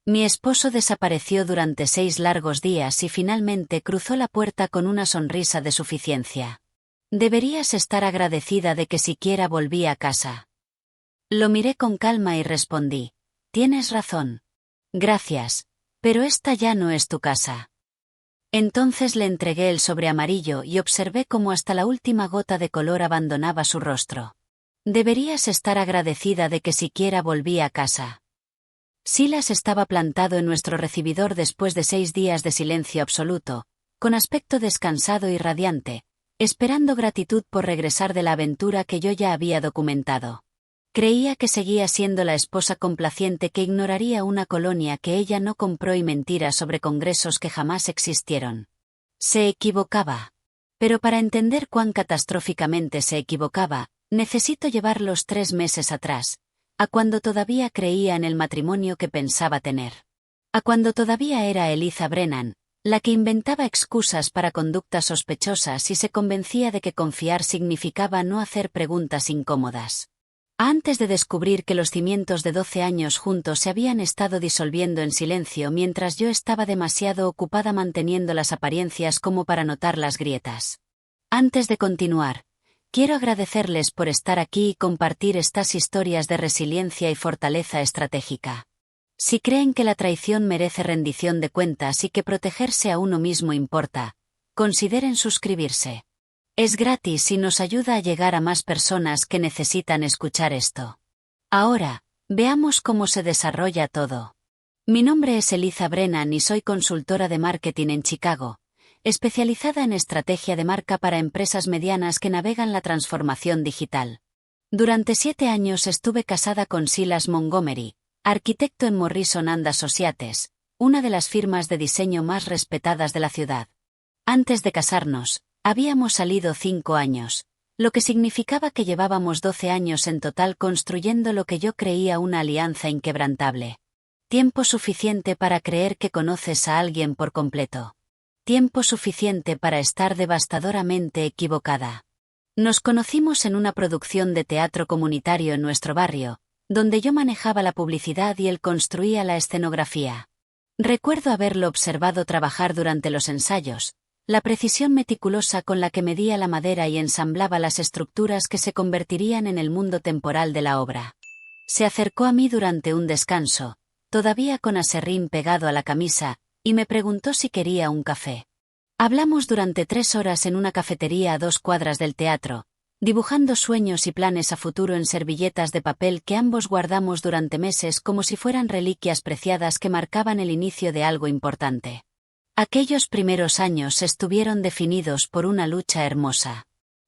Mi esposo desapareció durante 6 largos días y finalmente cruzó la puerta con una sonrisa de suficiencia. Deberías estar agradecida de que siquiera volví a casa. Lo miré con calma y respondí: tienes razón. Gracias, pero esta ya no es tu casa. Entonces le entregué el sobre amarillo y observé cómo hasta la última gota de color abandonaba su rostro. Deberías estar agradecida de que siquiera volví a casa. Silas estaba plantado en nuestro recibidor después de 6 días de silencio absoluto, con aspecto descansado y radiante, esperando gratitud por regresar de la aventura que yo ya había documentado. Creía que seguía siendo la esposa complaciente que ignoraría una colonia que ella no compró y mentiras sobre congresos que jamás existieron. Se equivocaba. Pero para entender cuán catastróficamente se equivocaba, necesito llevarlos 3 meses atrás, a cuando todavía creía en el matrimonio que pensaba tener. A cuando todavía era Eliza Brennan, la que inventaba excusas para conductas sospechosas y se convencía de que confiar significaba no hacer preguntas incómodas. Antes de descubrir que los cimientos de 12 años juntos se habían estado disolviendo en silencio mientras yo estaba demasiado ocupada manteniendo las apariencias como para notar las grietas. Antes de continuar, quiero agradecerles por estar aquí y compartir estas historias de resiliencia y fortaleza estratégica. Si creen que la traición merece rendición de cuentas y que protegerse a uno mismo importa, consideren suscribirse. Es gratis y nos ayuda a llegar a más personas que necesitan escuchar esto. Ahora, veamos cómo se desarrolla todo. Mi nombre es Eliza Brennan y soy consultora de marketing en Chicago, especializada en estrategia de marca para empresas medianas que navegan la transformación digital. Durante 7 años estuve casada con Silas Montgomery, arquitecto en Morrison & Associates, una de las firmas de diseño más respetadas de la ciudad. Antes de casarnos, habíamos salido 5 años, lo que significaba que llevábamos 12 años en total construyendo lo que yo creía una alianza inquebrantable. Tiempo suficiente para creer que conoces a alguien por completo. Tiempo suficiente para estar devastadoramente equivocada. Nos conocimos en una producción de teatro comunitario en nuestro barrio, donde yo manejaba la publicidad y él construía la escenografía. Recuerdo haberlo observado trabajar durante los ensayos, la precisión meticulosa con la que medía la madera y ensamblaba las estructuras que se convertirían en el mundo temporal de la obra. Se acercó a mí durante un descanso, todavía con aserrín pegado a la camisa, y me preguntó si quería un café. Hablamos durante 3 horas en una cafetería a 2 cuadras del teatro, dibujando sueños y planes a futuro en servilletas de papel que ambos guardamos durante meses como si fueran reliquias preciadas que marcaban el inicio de algo importante. Aquellos primeros años estuvieron definidos por una lucha hermosa.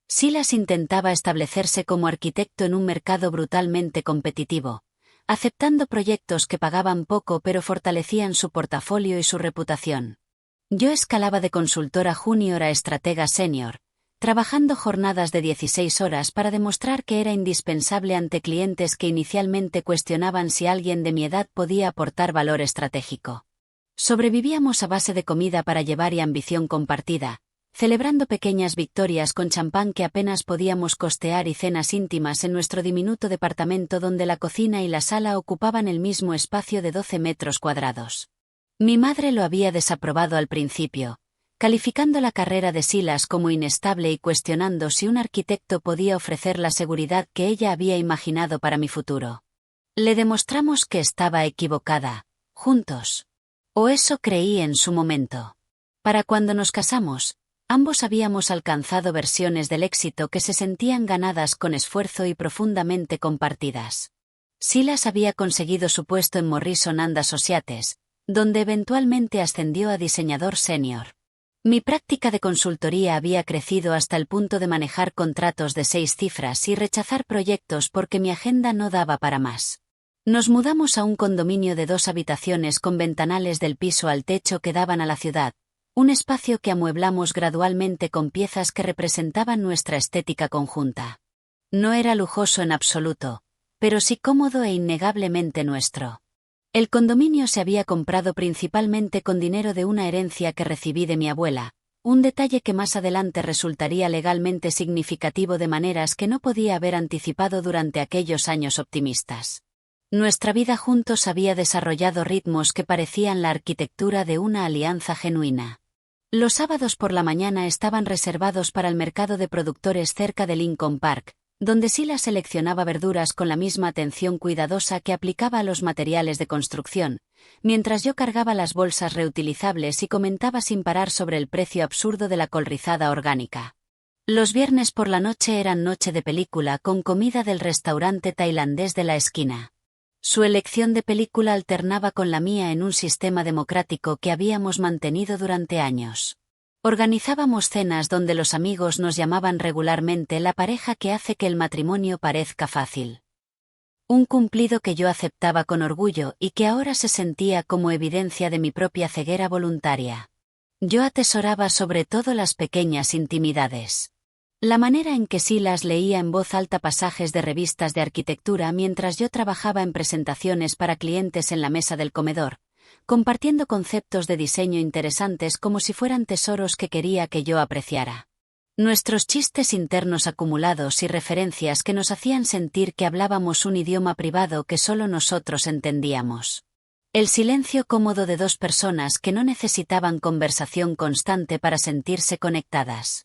Silas intentaba establecerse como arquitecto en un mercado brutalmente competitivo, aceptando proyectos que pagaban poco pero fortalecían su portafolio y su reputación. Yo escalaba de consultora junior a estratega senior, trabajando jornadas de 16 horas para demostrar que era indispensable ante clientes que inicialmente cuestionaban si alguien de mi edad podía aportar valor estratégico. Sobrevivíamos a base de comida para llevar y ambición compartida, celebrando pequeñas victorias con champán que apenas podíamos costear y cenas íntimas en nuestro diminuto departamento donde la cocina y la sala ocupaban el mismo espacio de 12 metros cuadrados. Mi madre lo había desaprobado al principio, calificando la carrera de Silas como inestable y cuestionando si un arquitecto podía ofrecer la seguridad que ella había imaginado para mi futuro. Le demostramos que estaba equivocada, juntos. O eso creí en su momento. Para cuando nos casamos, ambos habíamos alcanzado versiones del éxito que se sentían ganadas con esfuerzo y profundamente compartidas. Silas había conseguido su puesto en Morrison & Associates, donde eventualmente ascendió a diseñador senior. Mi práctica de consultoría había crecido hasta el punto de manejar contratos de 6 cifras y rechazar proyectos porque mi agenda no daba para más. Nos mudamos a un condominio de 2 habitaciones con ventanales del piso al techo que daban a la ciudad, un espacio que amueblamos gradualmente con piezas que representaban nuestra estética conjunta. No era lujoso en absoluto, pero sí cómodo e innegablemente nuestro. El condominio se había comprado principalmente con dinero de una herencia que recibí de mi abuela, un detalle que más adelante resultaría legalmente significativo de maneras que no podía haber anticipado durante aquellos años optimistas. Nuestra vida juntos había desarrollado ritmos que parecían la arquitectura de una alianza genuina. Los sábados por la mañana estaban reservados para el mercado de productores cerca de Lincoln Park, donde Silas seleccionaba verduras con la misma atención cuidadosa que aplicaba a los materiales de construcción, mientras yo cargaba las bolsas reutilizables y comentaba sin parar sobre el precio absurdo de la colrizada orgánica. Los viernes por la noche eran noche de película con comida del restaurante tailandés de la esquina. Su elección de película alternaba con la mía en un sistema democrático que habíamos mantenido durante años. Organizábamos cenas donde los amigos nos llamaban regularmente la pareja que hace que el matrimonio parezca fácil. Un cumplido que yo aceptaba con orgullo y que ahora se sentía como evidencia de mi propia ceguera voluntaria. Yo atesoraba sobre todo las pequeñas intimidades. La manera en que Silas leía en voz alta pasajes de revistas de arquitectura mientras yo trabajaba en presentaciones para clientes en la mesa del comedor, compartiendo conceptos de diseño interesantes como si fueran tesoros que quería que yo apreciara. Nuestros chistes internos acumulados y referencias que nos hacían sentir que hablábamos un idioma privado que solo nosotros entendíamos. El silencio cómodo de dos personas que no necesitaban conversación constante para sentirse conectadas.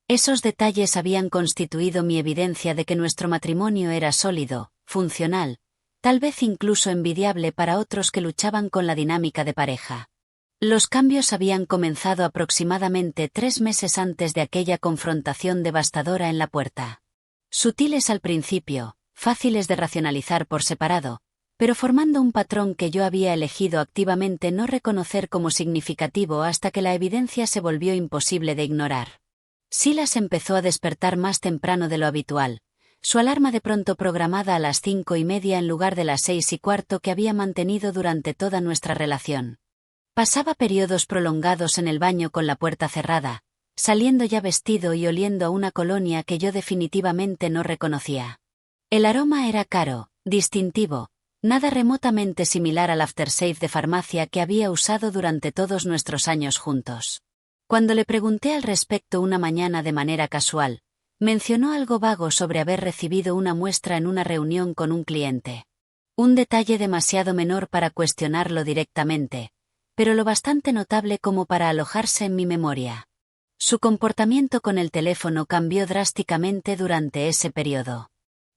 Esos detalles habían constituido mi evidencia de que nuestro matrimonio era sólido, funcional, tal vez incluso envidiable para otros que luchaban con la dinámica de pareja. Los cambios habían comenzado aproximadamente 3 meses antes de aquella confrontación devastadora en la puerta. Sutiles al principio, fáciles de racionalizar por separado, pero formando un patrón que yo había elegido activamente no reconocer como significativo hasta que la evidencia se volvió imposible de ignorar. Silas empezó a despertar más temprano de lo habitual, su alarma de pronto programada a las 5:30 en lugar de las 6:15 que había mantenido durante toda nuestra relación. Pasaba periodos prolongados en el baño con la puerta cerrada, saliendo ya vestido y oliendo a una colonia que yo definitivamente no reconocía. El aroma era caro, distintivo, nada remotamente similar al aftershave de farmacia que había usado durante todos nuestros años juntos. Cuando le pregunté al respecto una mañana de manera casual, mencionó algo vago sobre haber recibido una muestra en una reunión con un cliente. Un detalle demasiado menor para cuestionarlo directamente, pero lo bastante notable como para alojarse en mi memoria. Su comportamiento con el teléfono cambió drásticamente durante ese periodo.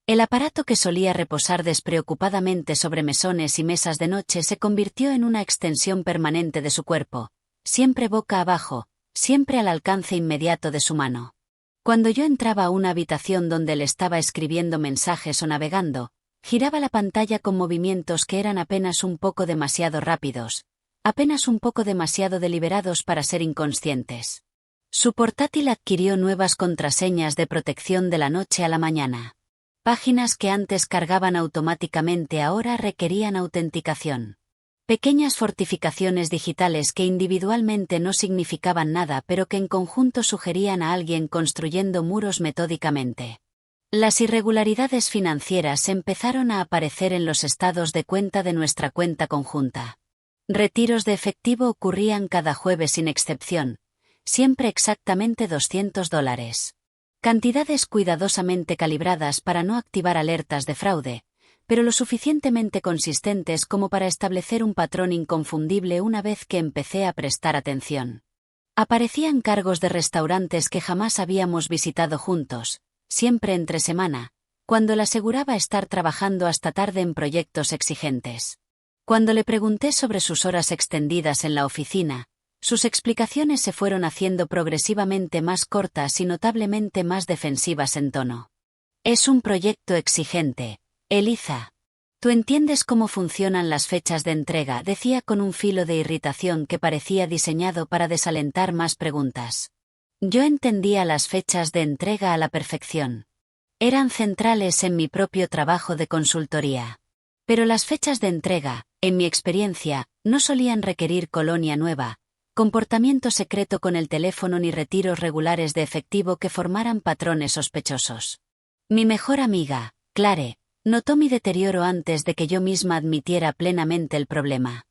El aparato que solía reposar despreocupadamente sobre mesones y mesas de noche se convirtió en una extensión permanente de su cuerpo, siempre boca abajo, siempre al alcance inmediato de su mano. Cuando yo entraba a una habitación donde él estaba escribiendo mensajes o navegando, giraba la pantalla con movimientos que eran apenas un poco demasiado rápidos, apenas un poco demasiado deliberados para ser inconscientes. Su portátil adquirió nuevas contraseñas de protección de la noche a la mañana. Páginas que antes cargaban automáticamente ahora requerían autenticación. Pequeñas fortificaciones digitales que individualmente no significaban nada pero que en conjunto sugerían a alguien construyendo muros metódicamente. Las irregularidades financieras empezaron a aparecer en los estados de cuenta de nuestra cuenta conjunta. Retiros de efectivo ocurrían cada jueves sin excepción, siempre exactamente $200. Cantidades cuidadosamente calibradas para no activar alertas de fraude, pero lo suficientemente consistentes como para establecer un patrón inconfundible una vez que empecé a prestar atención. Aparecían cargos de restaurantes que jamás habíamos visitado juntos, siempre entre semana, cuando le aseguraba estar trabajando hasta tarde en proyectos exigentes. Cuando le pregunté sobre sus horas extendidas en la oficina, sus explicaciones se fueron haciendo progresivamente más cortas y notablemente más defensivas en tono. Es un proyecto exigente, Eliza. Tú entiendes cómo funcionan las fechas de entrega, decía con un filo de irritación que parecía diseñado para desalentar más preguntas. Yo entendía las fechas de entrega a la perfección. Eran centrales en mi propio trabajo de consultoría. Pero las fechas de entrega, en mi experiencia, no solían requerir colonia nueva, comportamiento secreto con el teléfono ni retiros regulares de efectivo que formaran patrones sospechosos. Mi mejor amiga, Clare, notó mi deterioro antes de que yo misma admitiera plenamente el problema.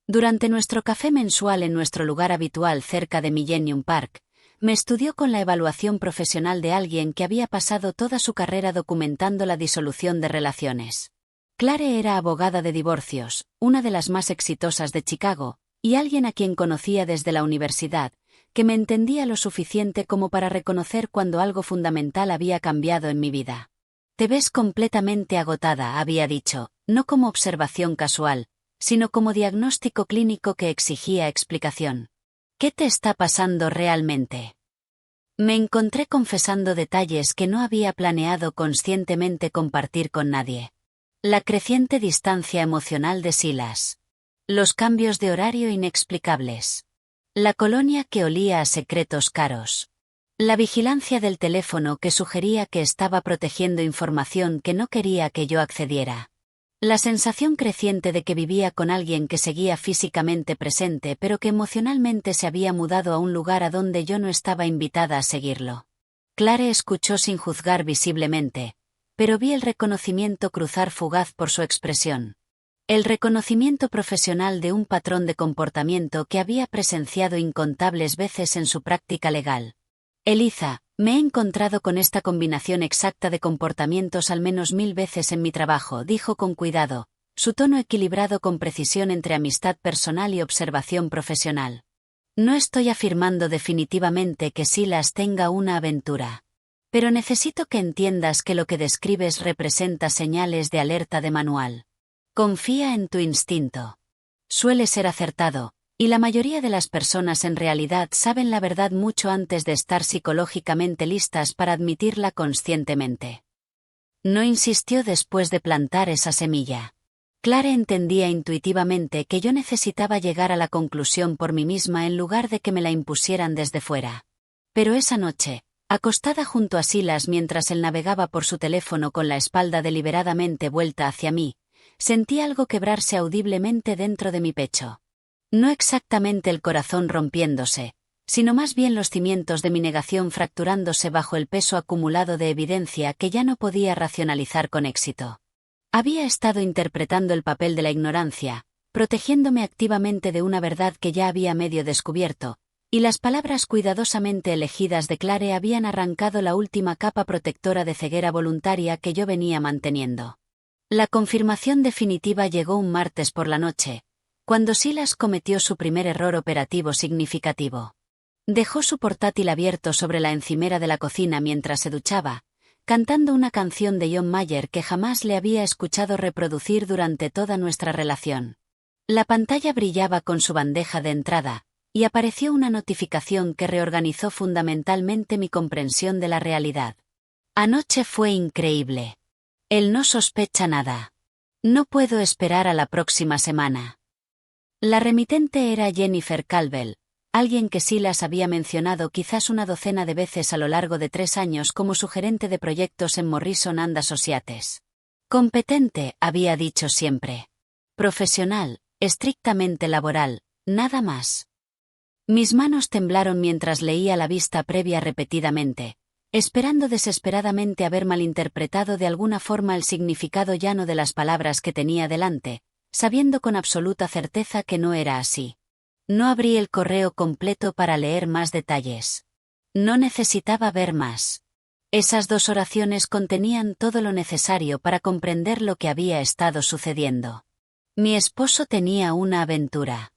Durante nuestro café mensual en nuestro lugar habitual cerca de Millennium Park, me estudió con la evaluación profesional de alguien que había pasado toda su carrera documentando la disolución de relaciones. Clare era abogada de divorcios, una de las más exitosas de Chicago, y alguien a quien conocía desde la universidad, que me entendía lo suficiente como para reconocer cuando algo fundamental había cambiado en mi vida. Te ves completamente agotada, había dicho, no como observación casual, sino como diagnóstico clínico que exigía explicación. ¿Qué te está pasando realmente? Me encontré confesando detalles que no había planeado conscientemente compartir con nadie. La creciente distancia emocional de Silas. Los cambios de horario inexplicables. La colonia que olía a secretos caros. La vigilancia del teléfono que sugería que estaba protegiendo información que no quería que yo accediera. La sensación creciente de que vivía con alguien que seguía físicamente presente pero que emocionalmente se había mudado a un lugar a donde yo no estaba invitada a seguirlo. Clare escuchó sin juzgar visiblemente, pero vi el reconocimiento cruzar fugaz por su expresión. El reconocimiento profesional de un patrón de comportamiento que había presenciado incontables veces en su práctica legal. Eliza, me he encontrado con esta combinación exacta de comportamientos al menos 1000 veces en mi trabajo, dijo con cuidado, su tono equilibrado con precisión entre amistad personal y observación profesional. No estoy afirmando definitivamente que Silas tenga una aventura. Pero necesito que entiendas que lo que describes representa señales de alerta de manual. Confía en tu instinto. Suele ser acertado, y la mayoría de las personas en realidad saben la verdad mucho antes de estar psicológicamente listas para admitirla conscientemente. No insistió después de plantar esa semilla. Clare entendía intuitivamente que yo necesitaba llegar a la conclusión por mí misma en lugar de que me la impusieran desde fuera. Pero esa noche, acostada junto a Silas mientras él navegaba por su teléfono con la espalda deliberadamente vuelta hacia mí, sentí algo quebrarse audiblemente dentro de mi pecho. No exactamente el corazón rompiéndose, sino más bien los cimientos de mi negación fracturándose bajo el peso acumulado de evidencia que ya no podía racionalizar con éxito. Había estado interpretando el papel de la ignorancia, protegiéndome activamente de una verdad que ya había medio descubierto, y las palabras cuidadosamente elegidas de Clare habían arrancado la última capa protectora de ceguera voluntaria que yo venía manteniendo. La confirmación definitiva llegó un martes por la noche, cuando Silas cometió su primer error operativo significativo. Dejó su portátil abierto sobre la encimera de la cocina mientras se duchaba, cantando una canción de John Mayer que jamás le había escuchado reproducir durante toda nuestra relación. La pantalla brillaba con su bandeja de entrada, y apareció una notificación que reorganizó fundamentalmente mi comprensión de la realidad. Anoche fue increíble. Él no sospecha nada. No puedo esperar a la próxima semana. La remitente era Jennifer Calvel, alguien que Silas había mencionado quizás una docena de veces a lo largo de 3 años como su gerente de proyectos en Morrison & Associates. Competente, había dicho siempre. Profesional, estrictamente laboral, nada más. Mis manos temblaron mientras leía la vista previa repetidamente, esperando desesperadamente haber malinterpretado de alguna forma el significado llano de las palabras que tenía delante, sabiendo con absoluta certeza que no era así. No abrí el correo completo para leer más detalles. No necesitaba ver más. Esas 2 oraciones contenían todo lo necesario para comprender lo que había estado sucediendo. Mi esposo tenía una aventura.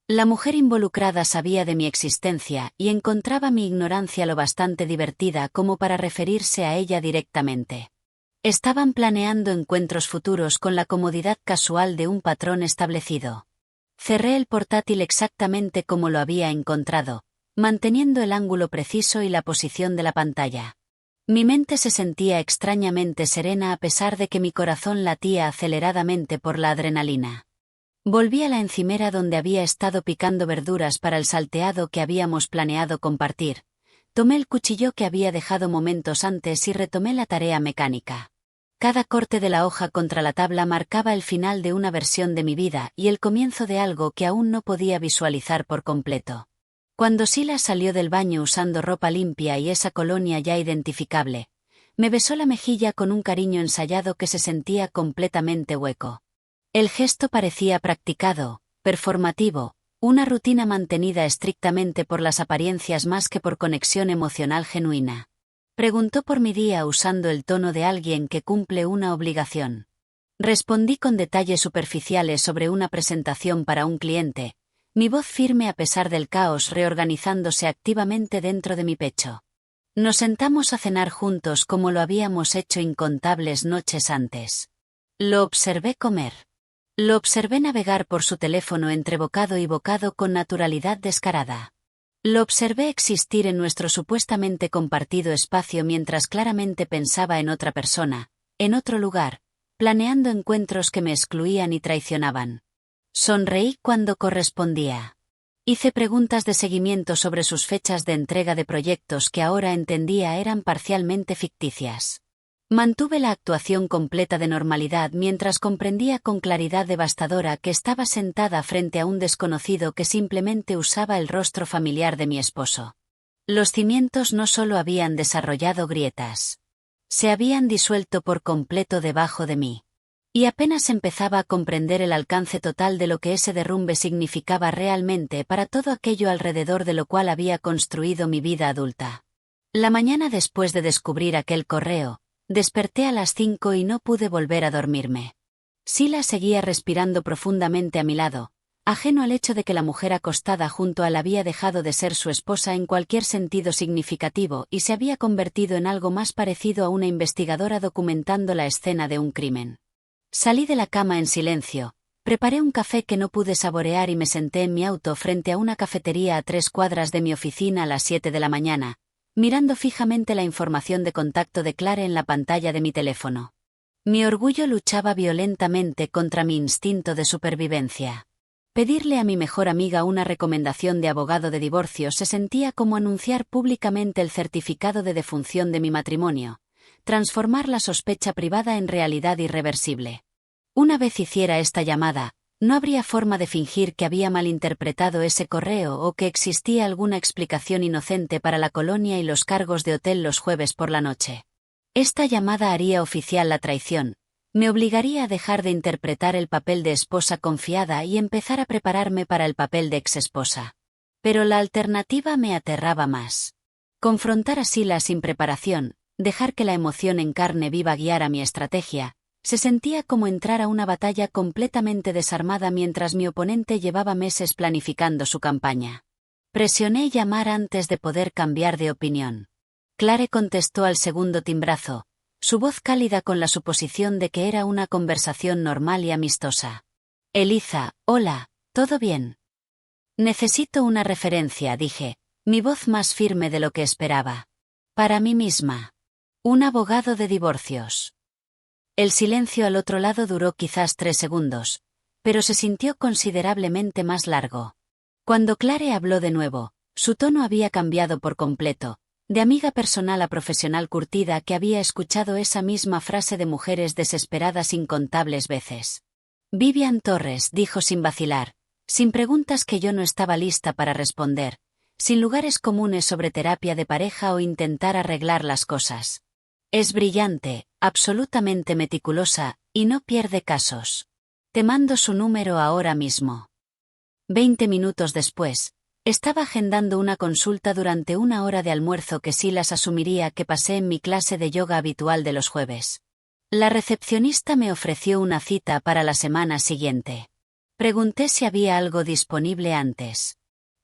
La mujer involucrada sabía de mi existencia y encontraba mi ignorancia lo bastante divertida como para referirse a ella directamente. Estaban planeando encuentros futuros con la comodidad casual de un patrón establecido. Cerré el portátil exactamente como lo había encontrado, manteniendo el ángulo preciso y la posición de la pantalla. Mi mente se sentía extrañamente serena a pesar de que mi corazón latía aceleradamente por la adrenalina. Volví a la encimera donde había estado picando verduras para el salteado que habíamos planeado compartir. Tomé el cuchillo que había dejado momentos antes y retomé la tarea mecánica. Cada corte de la hoja contra la tabla marcaba el final de una versión de mi vida y el comienzo de algo que aún no podía visualizar por completo. Cuando Silas salió del baño usando ropa limpia y esa colonia ya identificable, me besó la mejilla con un cariño ensayado que se sentía completamente hueco. El gesto parecía practicado, performativo, una rutina mantenida estrictamente por las apariencias más que por conexión emocional genuina. Preguntó por mi día usando el tono de alguien que cumple una obligación. Respondí con detalles superficiales sobre una presentación para un cliente, mi voz firme a pesar del caos reorganizándose activamente dentro de mi pecho. Nos sentamos a cenar juntos como lo habíamos hecho incontables noches antes. Lo observé comer. Lo observé navegar por su teléfono entre bocado y bocado con naturalidad descarada. Lo observé existir en nuestro supuestamente compartido espacio mientras claramente pensaba en otra persona, en otro lugar, planeando encuentros que me excluían y traicionaban. Sonreí cuando correspondía. Hice preguntas de seguimiento sobre sus fechas de entrega de proyectos que ahora entendía eran parcialmente ficticias. Mantuve la actuación completa de normalidad mientras comprendía con claridad devastadora que estaba sentada frente a un desconocido que simplemente usaba el rostro familiar de mi esposo. Los cimientos no solo habían desarrollado grietas. Se habían disuelto por completo debajo de mí. Y apenas empezaba a comprender el alcance total de lo que ese derrumbe significaba realmente para todo aquello alrededor de lo cual había construido mi vida adulta. La mañana después de descubrir aquel correo, desperté a las 5 y no pude volver a dormirme. Sila seguía respirando profundamente a mi lado, ajeno al hecho de que la mujer acostada junto a él había dejado de ser su esposa en cualquier sentido significativo y se había convertido en algo más parecido a una investigadora documentando la escena de un crimen. Salí de la cama en silencio, preparé un café que no pude saborear y me senté en mi auto frente a una cafetería a 3 cuadras de mi oficina a las 7 de la mañana, mirando fijamente la información de contacto de Clare en la pantalla de mi teléfono. Mi orgullo luchaba violentamente contra mi instinto de supervivencia. Pedirle a mi mejor amiga una recomendación de abogado de divorcio se sentía como anunciar públicamente el certificado de defunción de mi matrimonio, transformar la sospecha privada en realidad irreversible. Una vez hiciera esta llamada, no habría forma de fingir que había malinterpretado ese correo o que existía alguna explicación inocente para la colonia y los cargos de hotel los jueves por la noche. Esta llamada haría oficial la traición, me obligaría a dejar de interpretar el papel de esposa confiada y empezar a prepararme para el papel de exesposa. Pero la alternativa me aterraba más. Confrontar a Sila sin preparación, dejar que la emoción en carne viva guiara mi estrategia, se sentía como entrar a una batalla completamente desarmada mientras mi oponente llevaba meses planificando su campaña. Presioné llamar antes de poder cambiar de opinión. Clare contestó al segundo timbrazo, su voz cálida con la suposición de que era una conversación normal y amistosa. Eliza, hola, ¿todo bien? Necesito una referencia, dije, mi voz más firme de lo que esperaba. Para mí misma. Un abogado de divorcios. El silencio al otro lado duró quizás 3 segundos, pero se sintió considerablemente más largo. Cuando Clare habló de nuevo, su tono había cambiado por completo, de amiga personal a profesional curtida que había escuchado esa misma frase de mujeres desesperadas incontables veces. Vivian Torres, dijo sin vacilar, sin preguntas que yo no estaba lista para responder, sin lugares comunes sobre terapia de pareja o intentar arreglar las cosas. Es brillante, absolutamente meticulosa, y no pierde casos. Te mando su número ahora mismo. 20 minutos después, estaba agendando una consulta durante una hora de almuerzo que Silas asumiría que pasé en mi clase de yoga habitual de los jueves. La recepcionista me ofreció una cita para la semana siguiente. Pregunté si había algo disponible antes.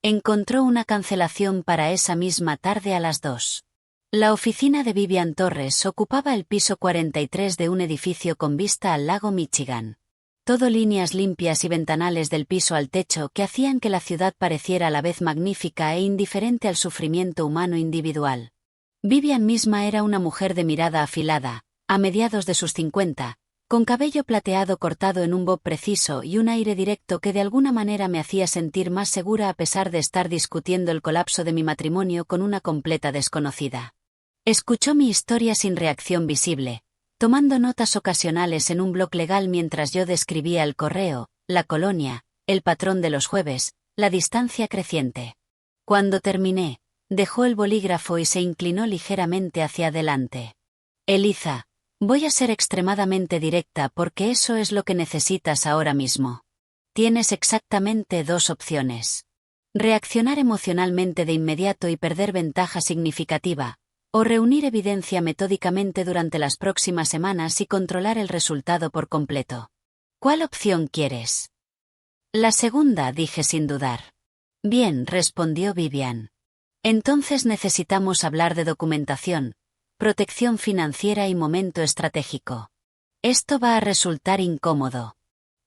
Encontró una cancelación para esa misma tarde a las 2. La oficina de Vivian Torres ocupaba el piso 43 de un edificio con vista al lago Michigan. Todo líneas limpias y ventanales del piso al techo que hacían que la ciudad pareciera a la vez magnífica e indiferente al sufrimiento humano individual. Vivian misma era una mujer de mirada afilada, a mediados de sus 50, con cabello plateado cortado en un bob preciso y un aire directo que de alguna manera me hacía sentir más segura a pesar de estar discutiendo el colapso de mi matrimonio con una completa desconocida. Escuchó mi historia sin reacción visible, tomando notas ocasionales en un bloc legal mientras yo describía el correo, la colonia, el patrón de los jueves, la distancia creciente. Cuando terminé, dejó el bolígrafo y se inclinó ligeramente hacia adelante. Eliza, voy a ser extremadamente directa porque eso es lo que necesitas ahora mismo. Tienes exactamente 2 opciones. Reaccionar emocionalmente de inmediato y perder ventaja significativa, O reunir evidencia metódicamente durante las próximas semanas y controlar el resultado por completo. ¿Cuál opción quieres? La segunda, dije sin dudar. Bien, respondió Vivian. Entonces necesitamos hablar de documentación, protección financiera y momento estratégico. Esto va a resultar incómodo.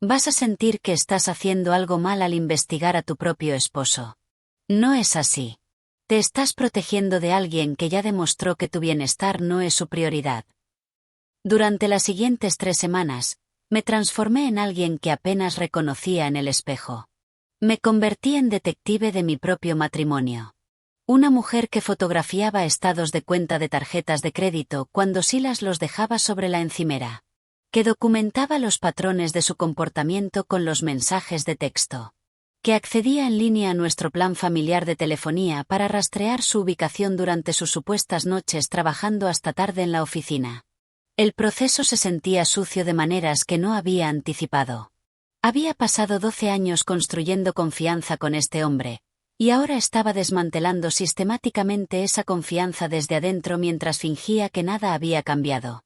Vas a sentir que estás haciendo algo mal al investigar a tu propio esposo. No es así. Te estás protegiendo de alguien que ya demostró que tu bienestar no es su prioridad. Durante las siguientes 3 semanas, me transformé en alguien que apenas reconocía en el espejo. Me convertí en detective de mi propio matrimonio. Una mujer que fotografiaba estados de cuenta de tarjetas de crédito cuando Silas los dejaba sobre la encimera. Que documentaba los patrones de su comportamiento con los mensajes de texto. Que accedía en línea a nuestro plan familiar de telefonía para rastrear su ubicación durante sus supuestas noches trabajando hasta tarde en la oficina. El proceso se sentía sucio de maneras que no había anticipado. Había pasado 12 años construyendo confianza con este hombre, y ahora estaba desmantelando sistemáticamente esa confianza desde adentro mientras fingía que nada había cambiado.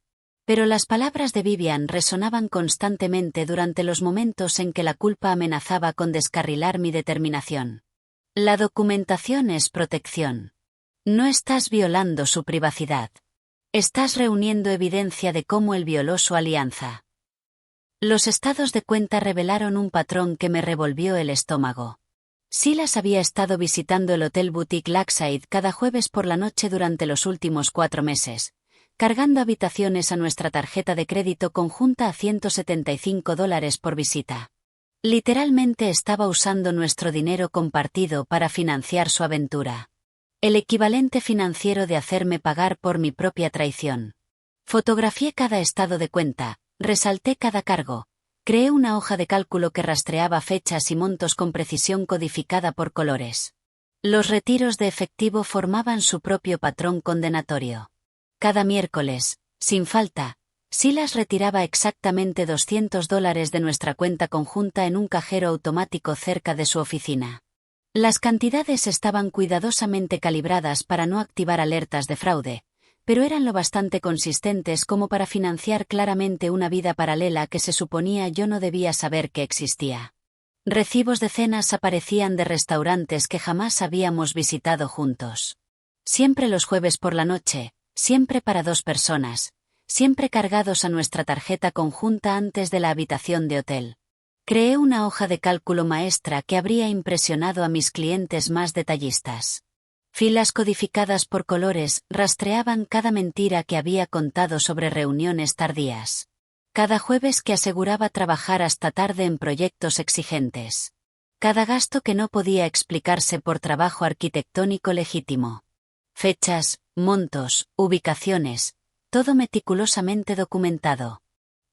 Pero las palabras de Vivian resonaban constantemente durante los momentos en que la culpa amenazaba con descarrilar mi determinación. La documentación es protección. No estás violando su privacidad. Estás reuniendo evidencia de cómo él violó su alianza. Los estados de cuenta revelaron un patrón que me revolvió el estómago. Silas había estado visitando el Hotel Boutique Lakeside cada jueves por la noche durante los últimos 4 meses. Cargando habitaciones a nuestra tarjeta de crédito conjunta a $175 por visita. Literalmente estaba usando nuestro dinero compartido para financiar su aventura. El equivalente financiero de hacerme pagar por mi propia traición. Fotografié cada estado de cuenta, resalté cada cargo, creé una hoja de cálculo que rastreaba fechas y montos con precisión codificada por colores. Los retiros de efectivo formaban su propio patrón condenatorio. Cada miércoles, sin falta, Silas retiraba exactamente $200 de nuestra cuenta conjunta en un cajero automático cerca de su oficina. Las cantidades estaban cuidadosamente calibradas para no activar alertas de fraude, pero eran lo bastante consistentes como para financiar claramente una vida paralela que se suponía yo no debía saber que existía. Recibos de cenas aparecían de restaurantes que jamás habíamos visitado juntos. Siempre los jueves por la noche. Siempre para 2 personas, siempre cargados a nuestra tarjeta conjunta antes de la habitación de hotel. Creé una hoja de cálculo maestra que habría impresionado a mis clientes más detallistas. Filas codificadas por colores rastreaban cada mentira que había contado sobre reuniones tardías. Cada jueves que aseguraba trabajar hasta tarde en proyectos exigentes. Cada gasto que no podía explicarse por trabajo arquitectónico legítimo. Fechas, montos, ubicaciones, todo meticulosamente documentado.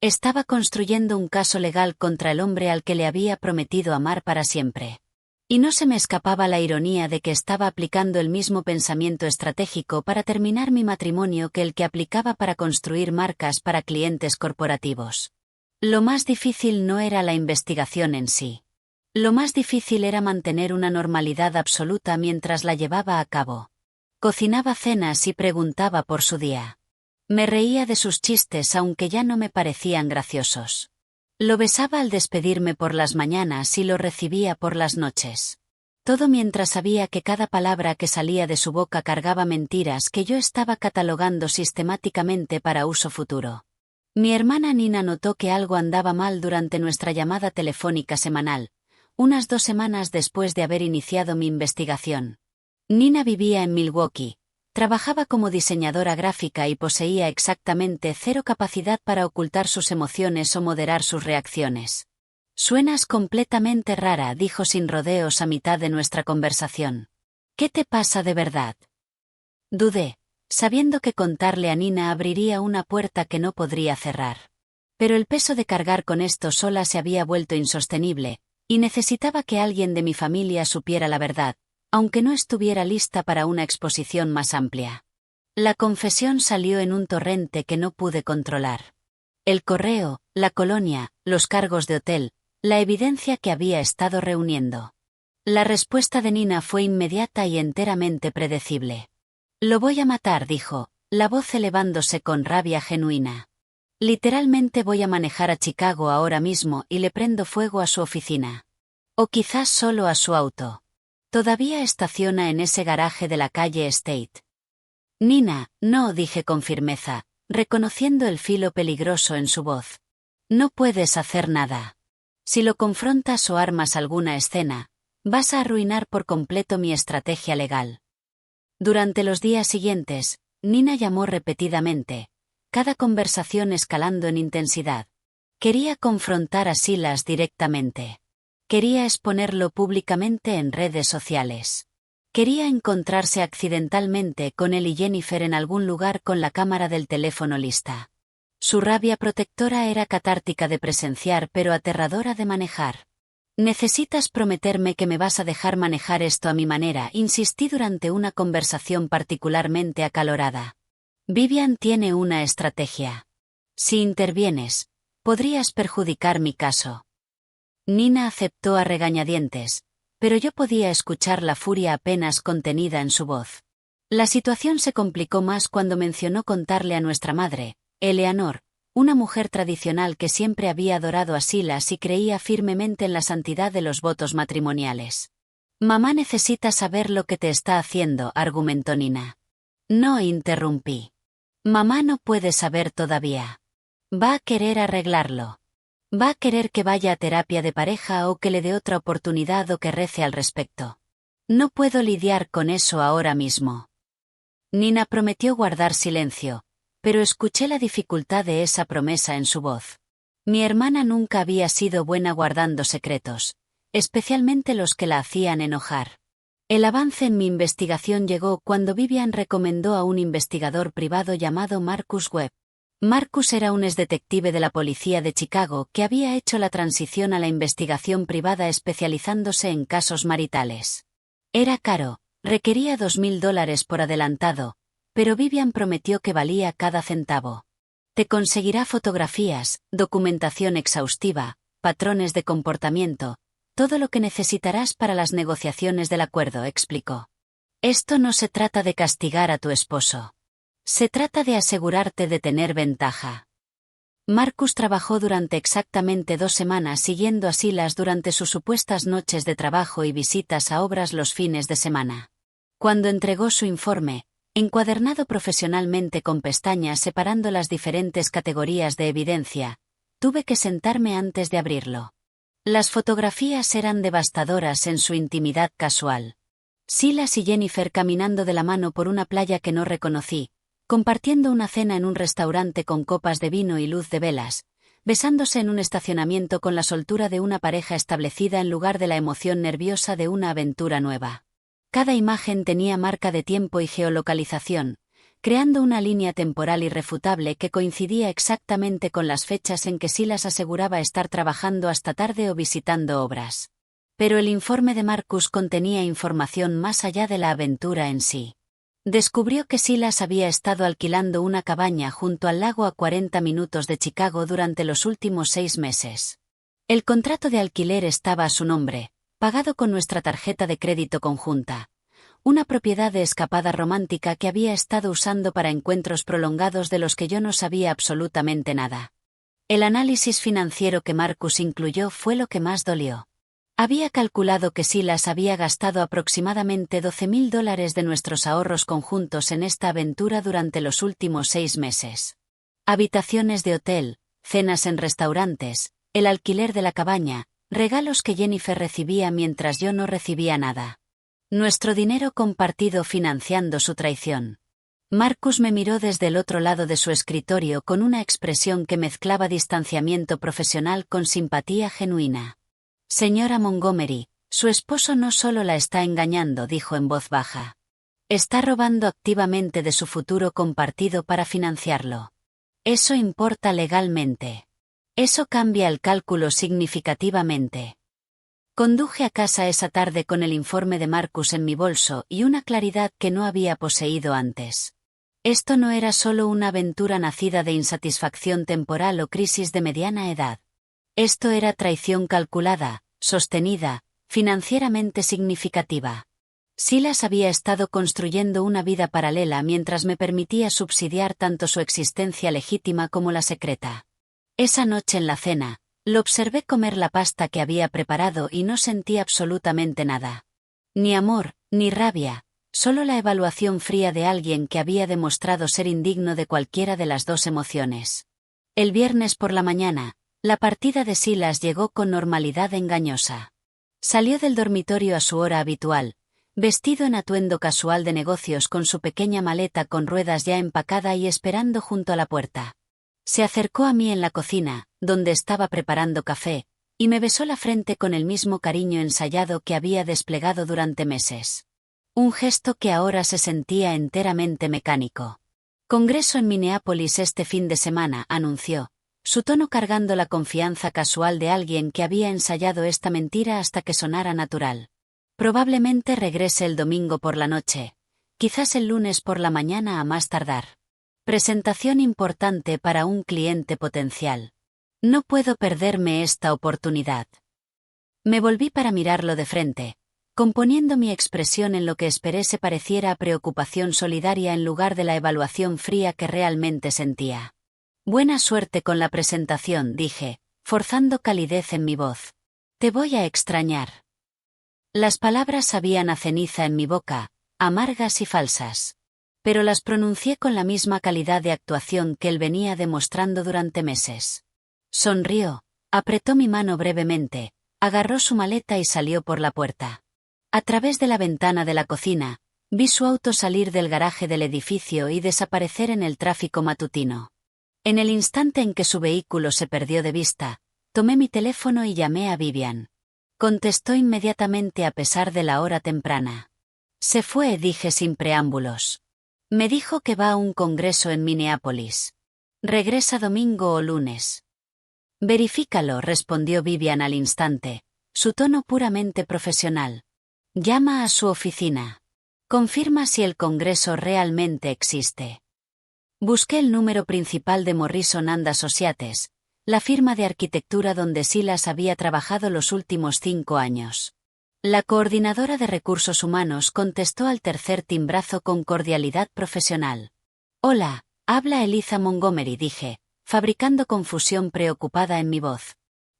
Estaba construyendo un caso legal contra el hombre al que le había prometido amar para siempre. Y no se me escapaba la ironía de que estaba aplicando el mismo pensamiento estratégico para terminar mi matrimonio que el que aplicaba para construir marcas para clientes corporativos. Lo más difícil no era la investigación en sí. Lo más difícil era mantener una normalidad absoluta mientras la llevaba a cabo. Cocinaba cenas y preguntaba por su día. Me reía de sus chistes aunque ya no me parecían graciosos. Lo besaba al despedirme por las mañanas y lo recibía por las noches. Todo mientras sabía que cada palabra que salía de su boca cargaba mentiras que yo estaba catalogando sistemáticamente para uso futuro. Mi hermana Nina notó que algo andaba mal durante nuestra llamada telefónica semanal, unas 2 semanas después de haber iniciado mi investigación. Nina vivía en Milwaukee, trabajaba como diseñadora gráfica y poseía exactamente 0 capacidad para ocultar sus emociones o moderar sus reacciones. «Suenas completamente rara», dijo sin rodeos a mitad de nuestra conversación. «¿Qué te pasa de verdad?» Dudé, sabiendo que contarle a Nina abriría una puerta que no podría cerrar. Pero el peso de cargar con esto sola se había vuelto insostenible, y necesitaba que alguien de mi familia supiera la verdad, aunque no estuviera lista para una exposición más amplia. La confesión salió en un torrente que no pude controlar. El correo, la colonia, los cargos de hotel, la evidencia que había estado reuniendo. La respuesta de Nina fue inmediata y enteramente predecible. Lo voy a matar, dijo, la voz elevándose con rabia genuina. Literalmente voy a manejar a Chicago ahora mismo y le prendo fuego a su oficina. O quizás solo a su auto. Todavía estaciona en ese garaje de la calle State. Nina, no, dije con firmeza, reconociendo el filo peligroso en su voz. No puedes hacer nada. Si lo confrontas o armas alguna escena, vas a arruinar por completo mi estrategia legal. Durante los días siguientes, Nina llamó repetidamente, cada conversación escalando en intensidad. Quería confrontar a Silas directamente. Quería exponerlo públicamente en redes sociales. Quería encontrarse accidentalmente con él y Jennifer en algún lugar con la cámara del teléfono lista. Su rabia protectora era catártica de presenciar pero aterradora de manejar. Necesitas prometerme que me vas a dejar manejar esto a mi manera, insistí durante una conversación particularmente acalorada. Vivian tiene una estrategia. Si intervienes, podrías perjudicar mi caso. Nina aceptó a regañadientes, pero yo podía escuchar la furia apenas contenida en su voz. La situación se complicó más cuando mencionó contarle a nuestra madre, Eleanor, una mujer tradicional que siempre había adorado a Silas y creía firmemente en la santidad de los votos matrimoniales. Mamá necesita saber lo que te está haciendo, argumentó Nina. No, interrumpí. Mamá no puede saber todavía. Va a querer arreglarlo. Va a querer que vaya a terapia de pareja o que le dé otra oportunidad o que rece al respecto. No puedo lidiar con eso ahora mismo. Nina prometió guardar silencio, pero escuché la dificultad de esa promesa en su voz. Mi hermana nunca había sido buena guardando secretos, especialmente los que la hacían enojar. El avance en mi investigación llegó cuando Vivian recomendó a un investigador privado llamado Marcus Webb. Marcus era un exdetective de la policía de Chicago que había hecho la transición a la investigación privada especializándose en casos maritales. Era caro, requería $2,000 por adelantado, pero Vivian prometió que valía cada centavo. Te conseguirá fotografías, documentación exhaustiva, patrones de comportamiento, todo lo que necesitarás para las negociaciones del acuerdo, explicó. Esto no se trata de castigar a tu esposo. Se trata de asegurarte de tener ventaja. Marcus trabajó durante exactamente 2 semanas siguiendo a Silas durante sus supuestas noches de trabajo y visitas a obras los fines de semana. Cuando entregó su informe, encuadernado profesionalmente con pestañas separando las diferentes categorías de evidencia, tuve que sentarme antes de abrirlo. Las fotografías eran devastadoras en su intimidad casual. Silas y Jennifer caminando de la mano por una playa que no reconocí, compartiendo una cena en un restaurante con copas de vino y luz de velas, besándose en un estacionamiento con la soltura de una pareja establecida en lugar de la emoción nerviosa de una aventura nueva. Cada imagen tenía marca de tiempo y geolocalización, creando una línea temporal irrefutable que coincidía exactamente con las fechas en que Silas aseguraba estar trabajando hasta tarde o visitando obras. Pero el informe de Marcus contenía información más allá de la aventura en sí. Descubrió que Silas había estado alquilando una cabaña junto al lago a 40 minutos de Chicago durante los últimos 6 meses. El contrato de alquiler estaba a su nombre, pagado con nuestra tarjeta de crédito conjunta. Una propiedad de escapada romántica que había estado usando para encuentros prolongados de los que yo no sabía absolutamente nada. El análisis financiero que Marcus incluyó fue lo que más dolió. Había calculado que Silas había gastado aproximadamente $12,000 de nuestros ahorros conjuntos en esta aventura durante los últimos 6 meses. Habitaciones de hotel, cenas en restaurantes, el alquiler de la cabaña, regalos que Jennifer recibía mientras yo no recibía nada. Nuestro dinero compartido financiando su traición. Marcus me miró desde el otro lado de su escritorio con una expresión que mezclaba distanciamiento profesional con simpatía genuina. Señora Montgomery, su esposo no solo la está engañando, dijo en voz baja. Está robando activamente de su futuro compartido para financiarlo. Eso importa legalmente. Eso cambia el cálculo significativamente. Conduje a casa esa tarde con el informe de Marcus en mi bolso y una claridad que no había poseído antes. Esto no era solo una aventura nacida de insatisfacción temporal o crisis de mediana edad. Esto era traición calculada, sostenida, financieramente significativa. Silas había estado construyendo una vida paralela mientras me permitía subsidiar tanto su existencia legítima como la secreta. Esa noche en la cena, lo observé comer la pasta que había preparado y no sentí absolutamente nada. Ni amor, ni rabia, solo la evaluación fría de alguien que había demostrado ser indigno de cualquiera de las dos emociones. El viernes por la mañana, la partida de Silas llegó con normalidad engañosa. Salió del dormitorio a su hora habitual, vestido en atuendo casual de negocios con su pequeña maleta con ruedas ya empacada y esperando junto a la puerta. Se acercó a mí en la cocina, donde estaba preparando café, y me besó la frente con el mismo cariño ensayado que había desplegado durante meses. Un gesto que ahora se sentía enteramente mecánico. Congreso en Minneapolis este fin de semana, anunció, su tono cargando la confianza casual de alguien que había ensayado esta mentira hasta que sonara natural. Probablemente regrese el domingo por la noche, quizás el lunes por la mañana a más tardar. Presentación importante para un cliente potencial. No puedo perderme esta oportunidad. Me volví para mirarlo de frente, componiendo mi expresión en lo que esperé se pareciera a preocupación solidaria en lugar de la evaluación fría que realmente sentía. Buena suerte con la presentación, dije, forzando calidez en mi voz. Te voy a extrañar. Las palabras sabían a ceniza en mi boca, amargas y falsas. Pero las pronuncié con la misma calidad de actuación que él venía demostrando durante meses. Sonrió, apretó mi mano brevemente, agarró su maleta y salió por la puerta. A través de la ventana de la cocina, vi su auto salir del garaje del edificio y desaparecer en el tráfico matutino. En el instante en que su vehículo se perdió de vista, tomé mi teléfono y llamé a Vivian. Contestó inmediatamente a pesar de la hora temprana. Se fue, dije sin preámbulos. Me dijo que va a un congreso en Minneapolis. Regresa domingo o lunes. Verifícalo, respondió Vivian al instante, su tono puramente profesional. Llama a su oficina. Confirma si el congreso realmente existe. Busqué el número principal de Morrison & Associates, la firma de arquitectura donde Silas había trabajado los últimos 5 años. La coordinadora de recursos humanos contestó al tercer timbrazo con cordialidad profesional. Hola, habla Eliza Montgomery, dije, fabricando confusión preocupada en mi voz.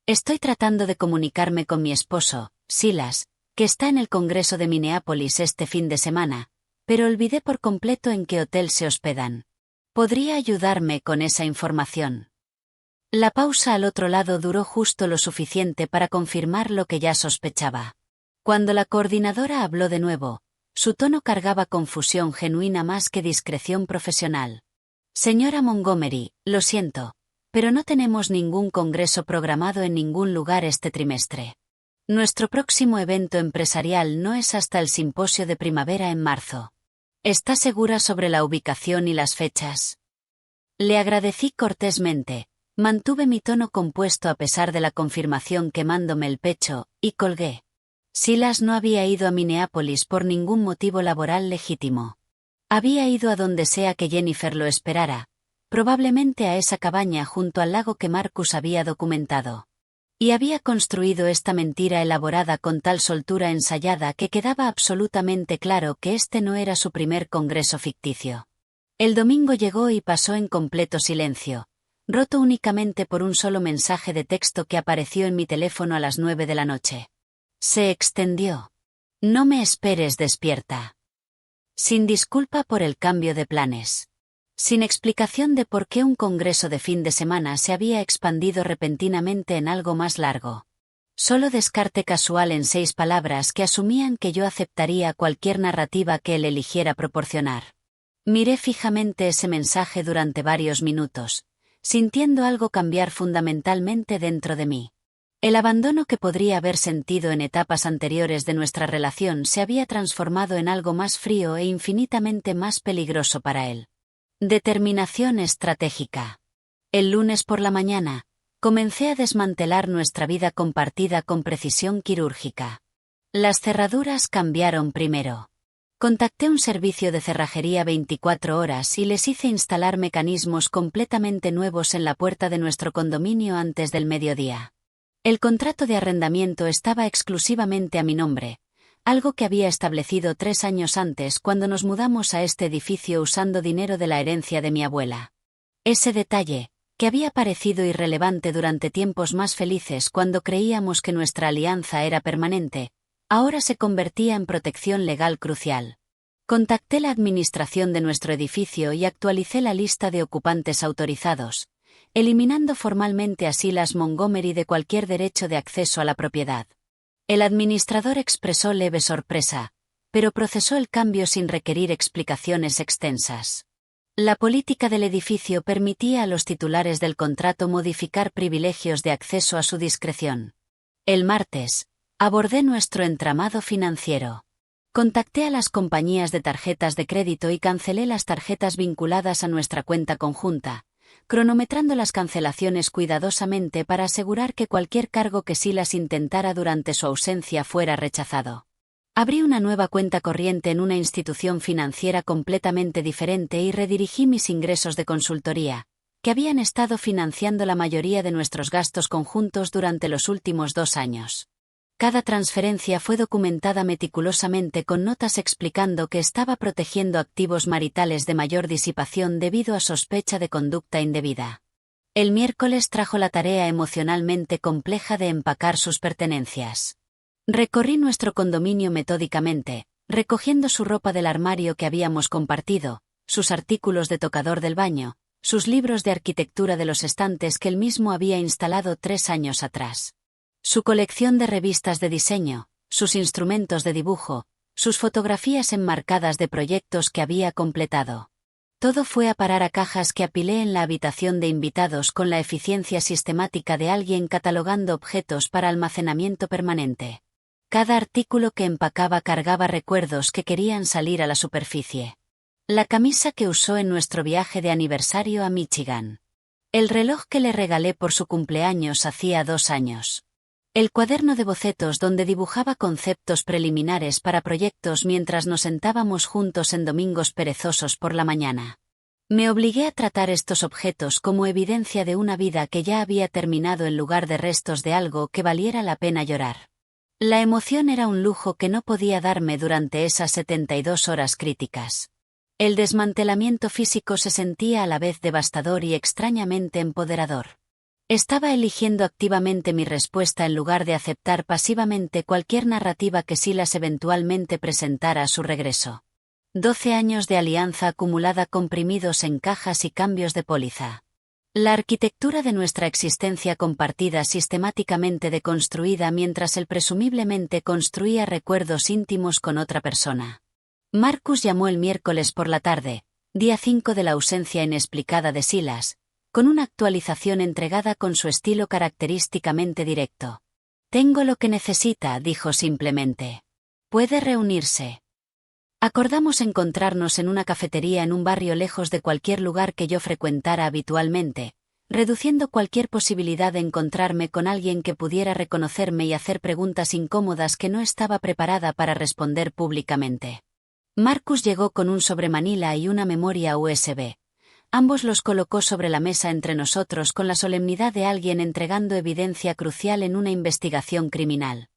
Estoy tratando de comunicarme con mi esposo, Silas, que está en el Congreso de Minneapolis este fin de semana, pero olvidé por completo en qué hotel se hospedan. ¿Podría ayudarme con esa información? La pausa al otro lado duró justo lo suficiente para confirmar lo que ya sospechaba. Cuando la coordinadora habló de nuevo, su tono cargaba confusión genuina más que discreción profesional. Señora Montgomery, lo siento, pero no tenemos ningún congreso programado en ningún lugar este trimestre. Nuestro próximo evento empresarial no es hasta el simposio de primavera en marzo. ¿Está segura sobre la ubicación y las fechas? Le agradecí cortésmente, mantuve mi tono compuesto a pesar de la confirmación quemándome el pecho, y colgué. Silas no había ido a Minneapolis por ningún motivo laboral legítimo. Había ido a donde sea que Jennifer lo esperara, probablemente a esa cabaña junto al lago que Marcus había documentado. Y había construido esta mentira elaborada con tal soltura ensayada que quedaba absolutamente claro que este no era su primer congreso ficticio. El domingo llegó y pasó en completo silencio, roto únicamente por un solo mensaje de texto que apareció en mi teléfono a las 9 de la noche. Se extendió. No me esperes despierta. Sin disculpa por el cambio de planes. Sin explicación de por qué un congreso de fin de semana se había expandido repentinamente en algo más largo. Solo descarte casual en 6 palabras que asumían que yo aceptaría cualquier narrativa que él eligiera proporcionar. Miré fijamente ese mensaje durante varios minutos, sintiendo algo cambiar fundamentalmente dentro de mí. El abandono que podría haber sentido en etapas anteriores de nuestra relación se había transformado en algo más frío e infinitamente más peligroso para él. Determinación estratégica. El lunes por la mañana, comencé a desmantelar nuestra vida compartida con precisión quirúrgica. Las cerraduras cambiaron primero. Contacté un servicio de cerrajería 24 horas y les hice instalar mecanismos completamente nuevos en la puerta de nuestro condominio antes del mediodía. El contrato de arrendamiento estaba exclusivamente a mi nombre, algo que había establecido 3 años antes cuando nos mudamos a este edificio usando dinero de la herencia de mi abuela. Ese detalle, que había parecido irrelevante durante tiempos más felices cuando creíamos que nuestra alianza era permanente, ahora se convertía en protección legal crucial. Contacté la administración de nuestro edificio y actualicé la lista de ocupantes autorizados, eliminando formalmente a Silas Montgomery de cualquier derecho de acceso a la propiedad. El administrador expresó leve sorpresa, pero procesó el cambio sin requerir explicaciones extensas. La política del edificio permitía a los titulares del contrato modificar privilegios de acceso a su discreción. El martes, abordé nuestro entramado financiero. Contacté a las compañías de tarjetas de crédito y cancelé las tarjetas vinculadas a nuestra cuenta conjunta, cronometrando las cancelaciones cuidadosamente para asegurar que cualquier cargo que Silas intentara durante su ausencia fuera rechazado. Abrí una nueva cuenta corriente en una institución financiera completamente diferente y redirigí mis ingresos de consultoría, que habían estado financiando la mayoría de nuestros gastos conjuntos durante los últimos 2 años. Cada transferencia fue documentada meticulosamente con notas explicando que estaba protegiendo activos maritales de mayor disipación debido a sospecha de conducta indebida. El miércoles trajo la tarea emocionalmente compleja de empacar sus pertenencias. Recorrí nuestro condominio metódicamente, recogiendo su ropa del armario que habíamos compartido, sus artículos de tocador del baño, sus libros de arquitectura de los estantes que él mismo había instalado 3 años atrás. Su colección de revistas de diseño, sus instrumentos de dibujo, sus fotografías enmarcadas de proyectos que había completado. Todo fue a parar a cajas que apilé en la habitación de invitados con la eficiencia sistemática de alguien catalogando objetos para almacenamiento permanente. Cada artículo que empacaba cargaba recuerdos que querían salir a la superficie. La camisa que usó en nuestro viaje de aniversario a Michigan. El reloj que le regalé por su cumpleaños hacía 2 años. El cuaderno de bocetos donde dibujaba conceptos preliminares para proyectos mientras nos sentábamos juntos en domingos perezosos por la mañana. Me obligué a tratar estos objetos como evidencia de una vida que ya había terminado en lugar de restos de algo que valiera la pena llorar. La emoción era un lujo que no podía darme durante esas 72 horas críticas. El desmantelamiento físico se sentía a la vez devastador y extrañamente empoderador. Estaba eligiendo activamente mi respuesta en lugar de aceptar pasivamente cualquier narrativa que Silas eventualmente presentara a su regreso. 12 años de alianza acumulada comprimidos en cajas y cambios de póliza. La arquitectura de nuestra existencia compartida sistemáticamente deconstruida mientras él presumiblemente construía recuerdos íntimos con otra persona. Marcus llamó el miércoles por la tarde, día 5 de la ausencia inexplicada de Silas, con una actualización entregada con su estilo característicamente directo. «Tengo lo que necesita», dijo simplemente. «Puede reunirse». Acordamos encontrarnos en una cafetería en un barrio lejos de cualquier lugar que yo frecuentara habitualmente, reduciendo cualquier posibilidad de encontrarme con alguien que pudiera reconocerme y hacer preguntas incómodas que no estaba preparada para responder públicamente. Marcus llegó con un sobremanila y una memoria USB. Ambos los colocó sobre la mesa entre nosotros con la solemnidad de alguien entregando evidencia crucial en una investigación criminal.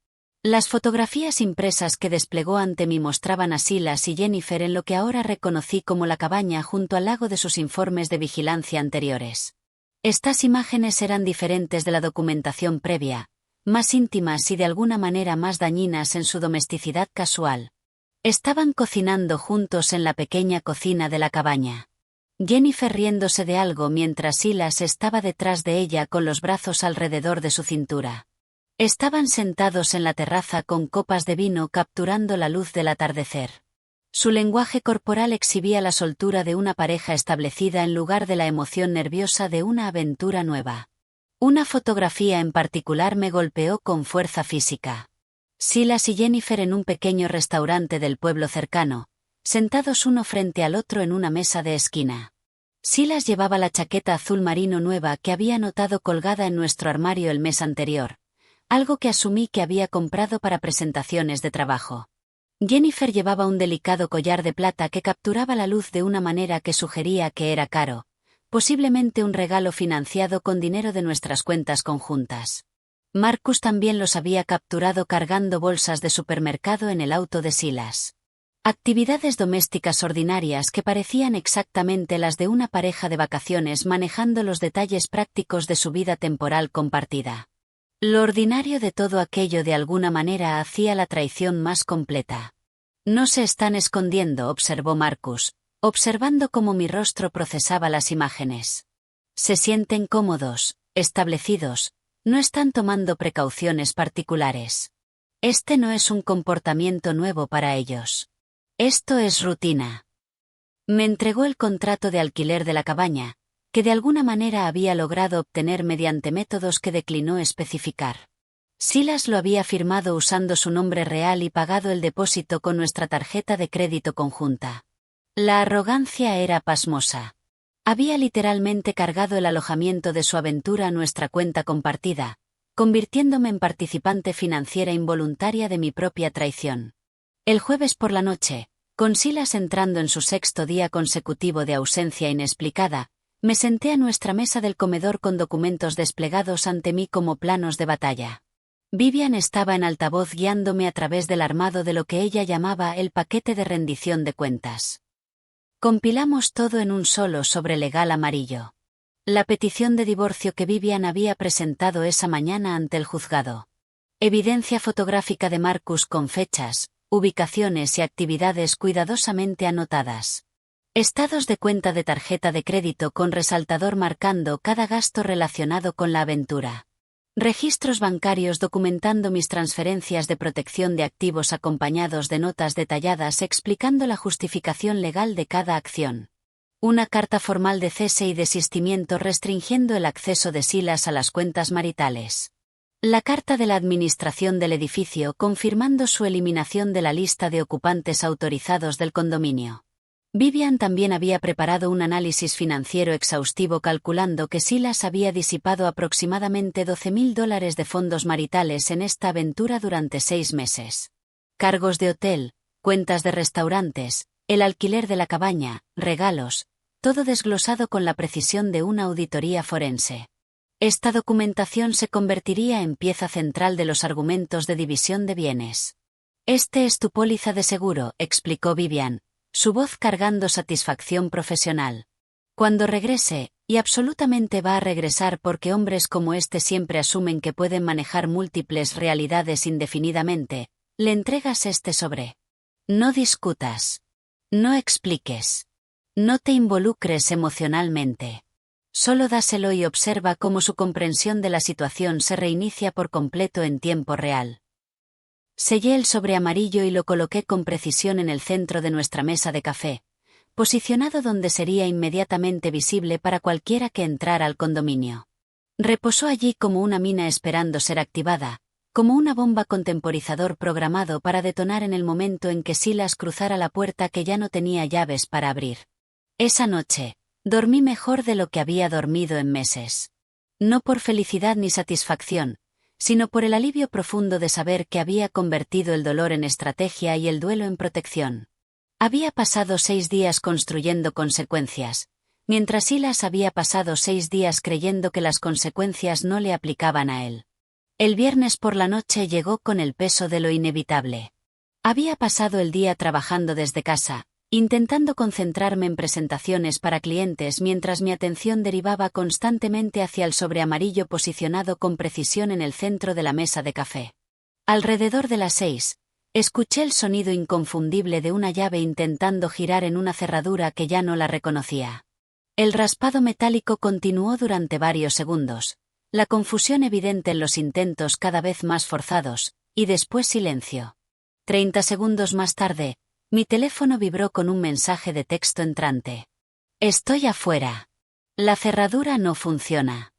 Las fotografías impresas que desplegó ante mí mostraban a Silas y Jennifer en lo que ahora reconocí como la cabaña junto al lago de sus informes de vigilancia anteriores. Estas imágenes eran diferentes de la documentación previa, más íntimas y de alguna manera más dañinas en su domesticidad casual. Estaban cocinando juntos en la pequeña cocina de la cabaña. Jennifer riéndose de algo mientras Silas estaba detrás de ella con los brazos alrededor de su cintura. Estaban sentados en la terraza con copas de vino capturando la luz del atardecer. Su lenguaje corporal exhibía la soltura de una pareja establecida en lugar de la emoción nerviosa de una aventura nueva. Una fotografía en particular me golpeó con fuerza física. Silas y Jennifer en un pequeño restaurante del pueblo cercano, sentados uno frente al otro en una mesa de esquina. Silas llevaba la chaqueta azul marino nueva que había notado colgada en nuestro armario el mes anterior, algo que asumí que había comprado para presentaciones de trabajo. Jennifer llevaba un delicado collar de plata que capturaba la luz de una manera que sugería que era caro, posiblemente un regalo financiado con dinero de nuestras cuentas conjuntas. Marcus también los había capturado cargando bolsas de supermercado en el auto de Silas. Actividades domésticas ordinarias que parecían exactamente las de una pareja de vacaciones manejando los detalles prácticos de su vida temporal compartida. Lo ordinario de todo aquello de alguna manera hacía la traición más completa. No se están escondiendo, observó Marcus, observando cómo mi rostro procesaba las imágenes. Se sienten cómodos, establecidos, no están tomando precauciones particulares. Este no es un comportamiento nuevo para ellos. Esto es rutina. Me entregó el contrato de alquiler de la cabaña, que de alguna manera había logrado obtener mediante métodos que declinó especificar. Silas lo había firmado usando su nombre real y pagado el depósito con nuestra tarjeta de crédito conjunta. La arrogancia era pasmosa. Había literalmente cargado el alojamiento de su aventura a nuestra cuenta compartida, convirtiéndome en participante financiera involuntaria de mi propia traición. El jueves por la noche, con Silas entrando en su 6º día consecutivo de ausencia inexplicada, me senté a nuestra mesa del comedor con documentos desplegados ante mí como planos de batalla. Vivian estaba en altavoz guiándome a través del armado de lo que ella llamaba el paquete de rendición de cuentas. Compilamos todo en un solo sobre legal amarillo. La petición de divorcio que Vivian había presentado esa mañana ante el juzgado. Evidencia fotográfica de Marcus con fechas, ubicaciones y actividades cuidadosamente anotadas. Estados de cuenta de tarjeta de crédito con resaltador marcando cada gasto relacionado con la aventura. Registros bancarios documentando mis transferencias de protección de activos acompañados de notas detalladas explicando la justificación legal de cada acción. Una carta formal de cese y desistimiento restringiendo el acceso de Silas a las cuentas maritales. La carta de la administración del edificio confirmando su eliminación de la lista de ocupantes autorizados del condominio. Vivian también había preparado un análisis financiero exhaustivo calculando que Silas había disipado aproximadamente $12,000 de fondos maritales en esta aventura durante 6 meses. Cargos de hotel, cuentas de restaurantes, el alquiler de la cabaña, regalos, todo desglosado con la precisión de una auditoría forense. Esta documentación se convertiría en pieza central de los argumentos de división de bienes. Este es tu póliza de seguro, explicó Vivian, su voz cargando satisfacción profesional. Cuando regrese, y absolutamente va a regresar porque hombres como este siempre asumen que pueden manejar múltiples realidades indefinidamente, le entregas este sobre. No discutas. No expliques. No te involucres emocionalmente. Solo dáselo y observa cómo su comprensión de la situación se reinicia por completo en tiempo real. Sellé el sobre amarillo y lo coloqué con precisión en el centro de nuestra mesa de café, posicionado donde sería inmediatamente visible para cualquiera que entrara al condominio. Reposó allí como una mina esperando ser activada, como una bomba con temporizador programado para detonar en el momento en que Silas cruzara la puerta que ya no tenía llaves para abrir. Esa noche, dormí mejor de lo que había dormido en meses. No por felicidad ni satisfacción, sino por el alivio profundo de saber que había convertido el dolor en estrategia y el duelo en protección. Había pasado 6 días construyendo consecuencias, mientras Silas había pasado 6 días creyendo que las consecuencias no le aplicaban a él. El viernes por la noche llegó con el peso de lo inevitable. Había pasado el día trabajando desde casa, intentando concentrarme en presentaciones para clientes mientras mi atención derivaba constantemente hacia el sobre amarillo posicionado con precisión en el centro de la mesa de café. Alrededor de las 6, escuché el sonido inconfundible de una llave intentando girar en una cerradura que ya no la reconocía. El raspado metálico continuó durante varios segundos, la confusión evidente en los intentos cada vez más forzados, y después silencio. 30 segundos más tarde, mi teléfono vibró con un mensaje de texto entrante. Estoy afuera. La cerradura no funciona.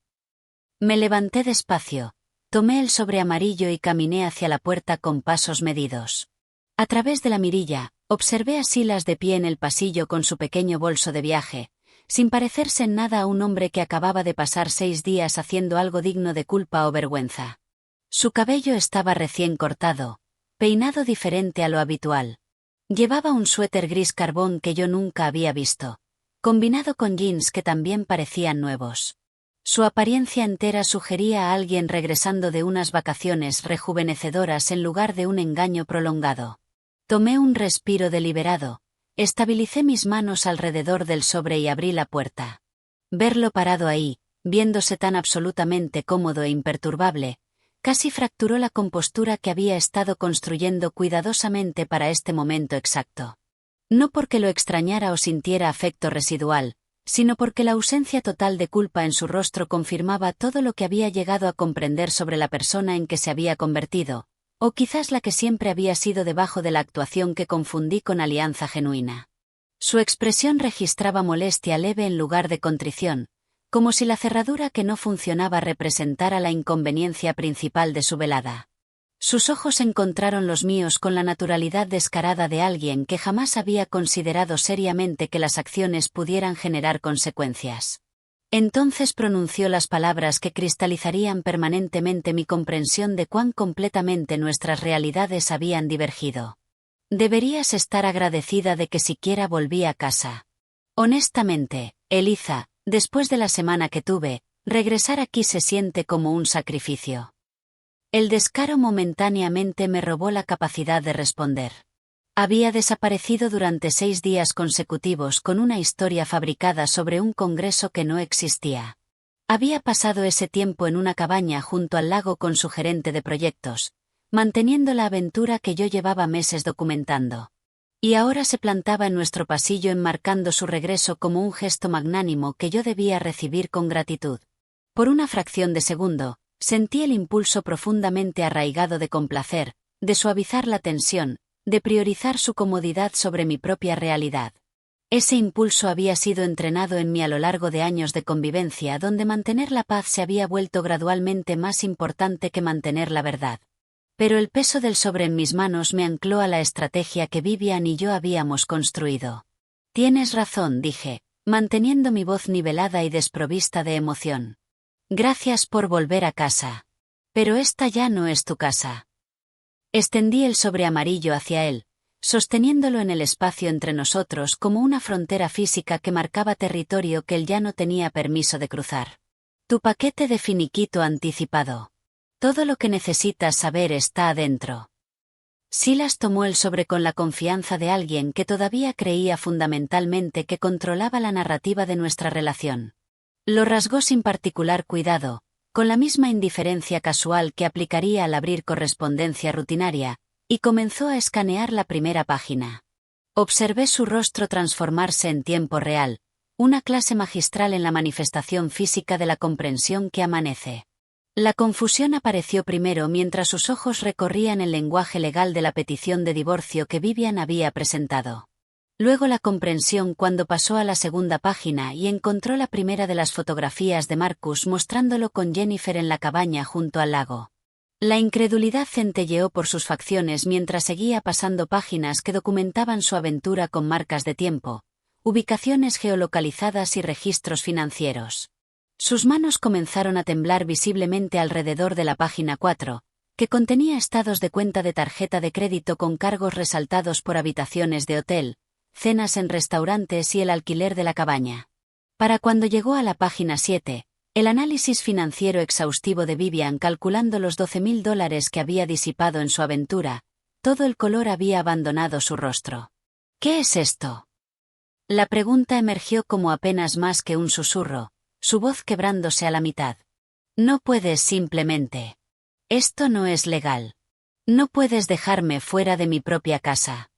Me levanté despacio, tomé el sobre amarillo y caminé hacia la puerta con pasos medidos. A través de la mirilla, observé a Silas de pie en el pasillo con su pequeño bolso de viaje, sin parecerse en nada a un hombre que acababa de pasar 6 días haciendo algo digno de culpa o vergüenza. Su cabello estaba recién cortado, peinado diferente a lo habitual. Llevaba un suéter gris carbón que yo nunca había visto, combinado con jeans que también parecían nuevos. Su apariencia entera sugería a alguien regresando de unas vacaciones rejuvenecedoras en lugar de un engaño prolongado. Tomé un respiro deliberado, estabilicé mis manos alrededor del sobre y abrí la puerta. Verlo parado ahí, viéndose tan absolutamente cómodo e imperturbable, casi fracturó la compostura que había estado construyendo cuidadosamente para este momento exacto. No porque lo extrañara o sintiera afecto residual, sino porque la ausencia total de culpa en su rostro confirmaba todo lo que había llegado a comprender sobre la persona en que se había convertido, o quizás la que siempre había sido debajo de la actuación que confundí con alianza genuina. Su expresión registraba molestia leve en lugar de contrición, como si la cerradura que no funcionaba representara la inconveniencia principal de su velada. Sus ojos encontraron los míos con la naturalidad descarada de alguien que jamás había considerado seriamente que las acciones pudieran generar consecuencias. Entonces pronunció las palabras que cristalizarían permanentemente mi comprensión de cuán completamente nuestras realidades habían divergido. Deberías estar agradecida de que siquiera volví a casa. Honestamente, Eliza, después de la semana que tuve, regresar aquí se siente como un sacrificio. El descaro momentáneamente me robó la capacidad de responder. Había desaparecido durante 6 días consecutivos con una historia fabricada sobre un congreso que no existía. Había pasado ese tiempo en una cabaña junto al lago con su gerente de proyectos, manteniendo la aventura que yo llevaba meses documentando. Y ahora se plantaba en nuestro pasillo enmarcando su regreso como un gesto magnánimo que yo debía recibir con gratitud. Por una fracción de segundo, sentí el impulso profundamente arraigado de complacer, de suavizar la tensión, de priorizar su comodidad sobre mi propia realidad. Ese impulso había sido entrenado en mí a lo largo de años de convivencia donde mantener la paz se había vuelto gradualmente más importante que mantener la verdad. Pero el peso del sobre en mis manos me ancló a la estrategia que Vivian y yo habíamos construido. Tienes razón, dije, manteniendo mi voz nivelada y desprovista de emoción. Gracias por volver a casa. Pero esta ya no es tu casa. Extendí el sobre amarillo hacia él, sosteniéndolo en el espacio entre nosotros como una frontera física que marcaba territorio que él ya no tenía permiso de cruzar. Tu paquete de finiquito anticipado. Todo lo que necesitas saber está adentro. Silas tomó el sobre con la confianza de alguien que todavía creía fundamentalmente que controlaba la narrativa de nuestra relación. Lo rasgó sin particular cuidado, con la misma indiferencia casual que aplicaría al abrir correspondencia rutinaria, y comenzó a escanear la primera página. Observé su rostro transformarse en tiempo real, una clase magistral en la manifestación física de la comprensión que amanece. La confusión apareció primero mientras sus ojos recorrían el lenguaje legal de la petición de divorcio que Vivian había presentado. Luego la comprensión cuando pasó a la segunda página y encontró la primera de las fotografías de Marcus mostrándolo con Jennifer en la cabaña junto al lago. La incredulidad centelleó por sus facciones mientras seguía pasando páginas que documentaban su aventura con marcas de tiempo, ubicaciones geolocalizadas y registros financieros. Sus manos comenzaron a temblar visiblemente alrededor de la página 4, que contenía estados de cuenta de tarjeta de crédito con cargos resaltados por habitaciones de hotel, cenas en restaurantes y el alquiler de la cabaña. Para cuando llegó a la página 7, el análisis financiero exhaustivo de Vivian calculando los $12,000 que había disipado en su aventura, todo el color había abandonado su rostro. ¿Qué es esto? La pregunta emergió como apenas más que un susurro, su voz quebrándose a la mitad. No puedes simplemente. Esto no es legal. No puedes dejarme fuera de mi propia casa.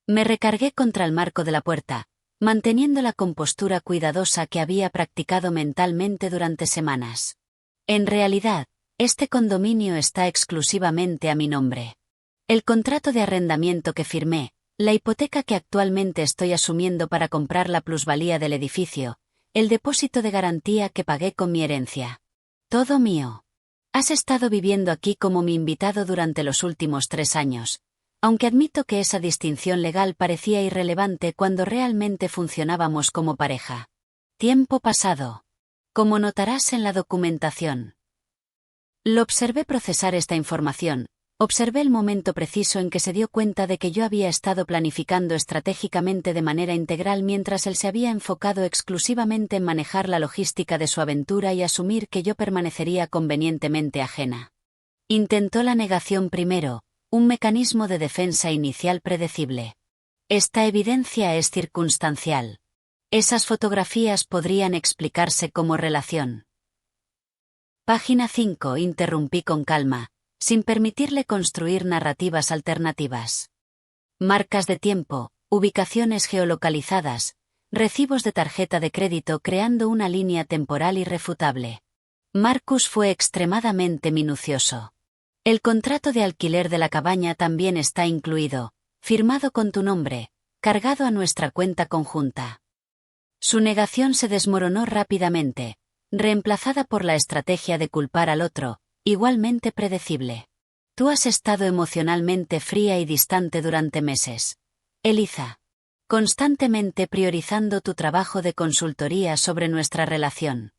Me recargué contra el marco de la puerta, manteniendo la compostura cuidadosa que había practicado mentalmente durante semanas. En realidad, este condominio está exclusivamente a mi nombre. El contrato de arrendamiento que firmé, la hipoteca que actualmente estoy asumiendo para comprar la plusvalía del edificio, el depósito de garantía que pagué con mi herencia. Todo mío. Has estado viviendo aquí como mi invitado durante los últimos 3 años, aunque admito que esa distinción legal parecía irrelevante cuando realmente funcionábamos como pareja. Tiempo pasado. Como notarás en la documentación. Lo observé procesar esta información, Observé el momento preciso en que se dio cuenta de que yo había estado planificando estratégicamente de manera integral mientras él se había enfocado exclusivamente en manejar la logística de su aventura y asumir que yo permanecería convenientemente ajena. Intentó la negación primero, un mecanismo de defensa inicial predecible. Esta evidencia es circunstancial. Esas fotografías podrían explicarse como relación. Página 5. Interrumpí con calma, sin permitirle construir narrativas alternativas. Marcas de tiempo, ubicaciones geolocalizadas, recibos de tarjeta de crédito creando una línea temporal irrefutable. Marcus fue extremadamente minucioso. El contrato de alquiler de la cabaña también está incluido, firmado con tu nombre, cargado a nuestra cuenta conjunta. Su negación se desmoronó rápidamente, reemplazada por la estrategia de culpar al otro, igualmente predecible. Tú has estado emocionalmente fría y distante durante meses, Eliza. Constantemente priorizando tu trabajo de consultoría sobre nuestra relación.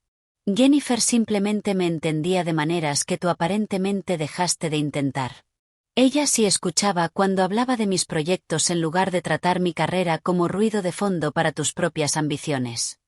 Jennifer simplemente me entendía de maneras que tú aparentemente dejaste de intentar. Ella sí escuchaba cuando hablaba de mis proyectos en lugar de tratar mi carrera como ruido de fondo para tus propias ambiciones.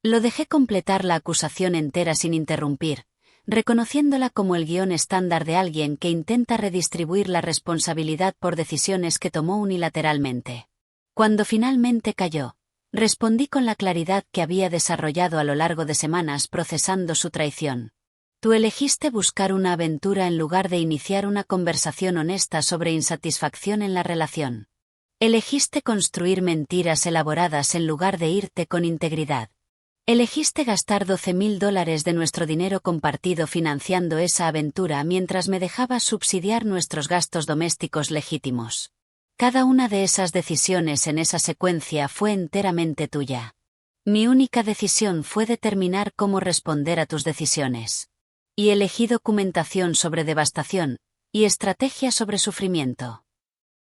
Lo dejé completar la acusación entera sin interrumpir, reconociéndola como el guión estándar de alguien que intenta redistribuir la responsabilidad por decisiones que tomó unilateralmente. Cuando finalmente cayó, respondí con la claridad que había desarrollado a lo largo de semanas procesando su traición. Tú elegiste buscar una aventura en lugar de iniciar una conversación honesta sobre insatisfacción en la relación. Elegiste construir mentiras elaboradas en lugar de irte con integridad. Elegiste gastar $12,000 de nuestro dinero compartido financiando esa aventura mientras me dejabas subsidiar nuestros gastos domésticos legítimos. Cada una de esas decisiones en esa secuencia fue enteramente tuya. Mi única decisión fue determinar cómo responder a tus decisiones. Y elegí documentación sobre devastación, y estrategia sobre sufrimiento.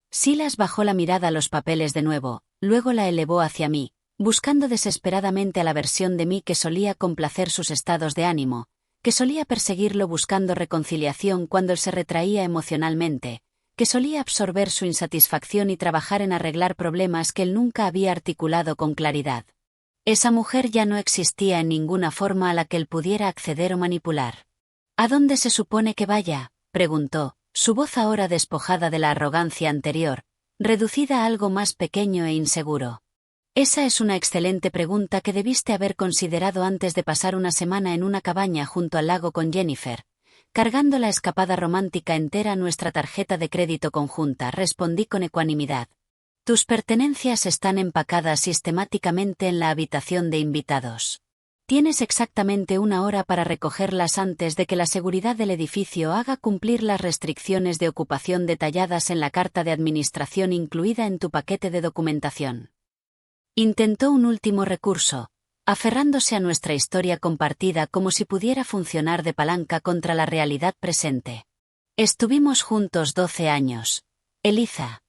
Silas bajó la mirada a los papeles de nuevo, luego la elevó hacia mí, buscando desesperadamente a la versión de mí que solía complacer sus estados de ánimo, que solía perseguirlo buscando reconciliación cuando él se retraía emocionalmente, que solía absorber su insatisfacción y trabajar en arreglar problemas que él nunca había articulado con claridad. Esa mujer ya no existía en ninguna forma a la que él pudiera acceder o manipular. ¿A dónde se supone que vaya?, preguntó, su voz ahora despojada de la arrogancia anterior, reducida a algo más pequeño e inseguro. Esa es una excelente pregunta que debiste haber considerado antes de pasar una semana en una cabaña junto al lago con Jennifer, cargando la escapada romántica entera a nuestra tarjeta de crédito conjunta, respondí con ecuanimidad. Tus pertenencias están empacadas sistemáticamente en la habitación de invitados. Tienes exactamente 1 hora para recogerlas antes de que la seguridad del edificio haga cumplir las restricciones de ocupación detalladas en la carta de administración incluida en tu paquete de documentación. Intentó un último recurso, aferrándose a nuestra historia compartida como si pudiera funcionar de palanca contra la realidad presente. Estuvimos juntos 12 años, Eliza.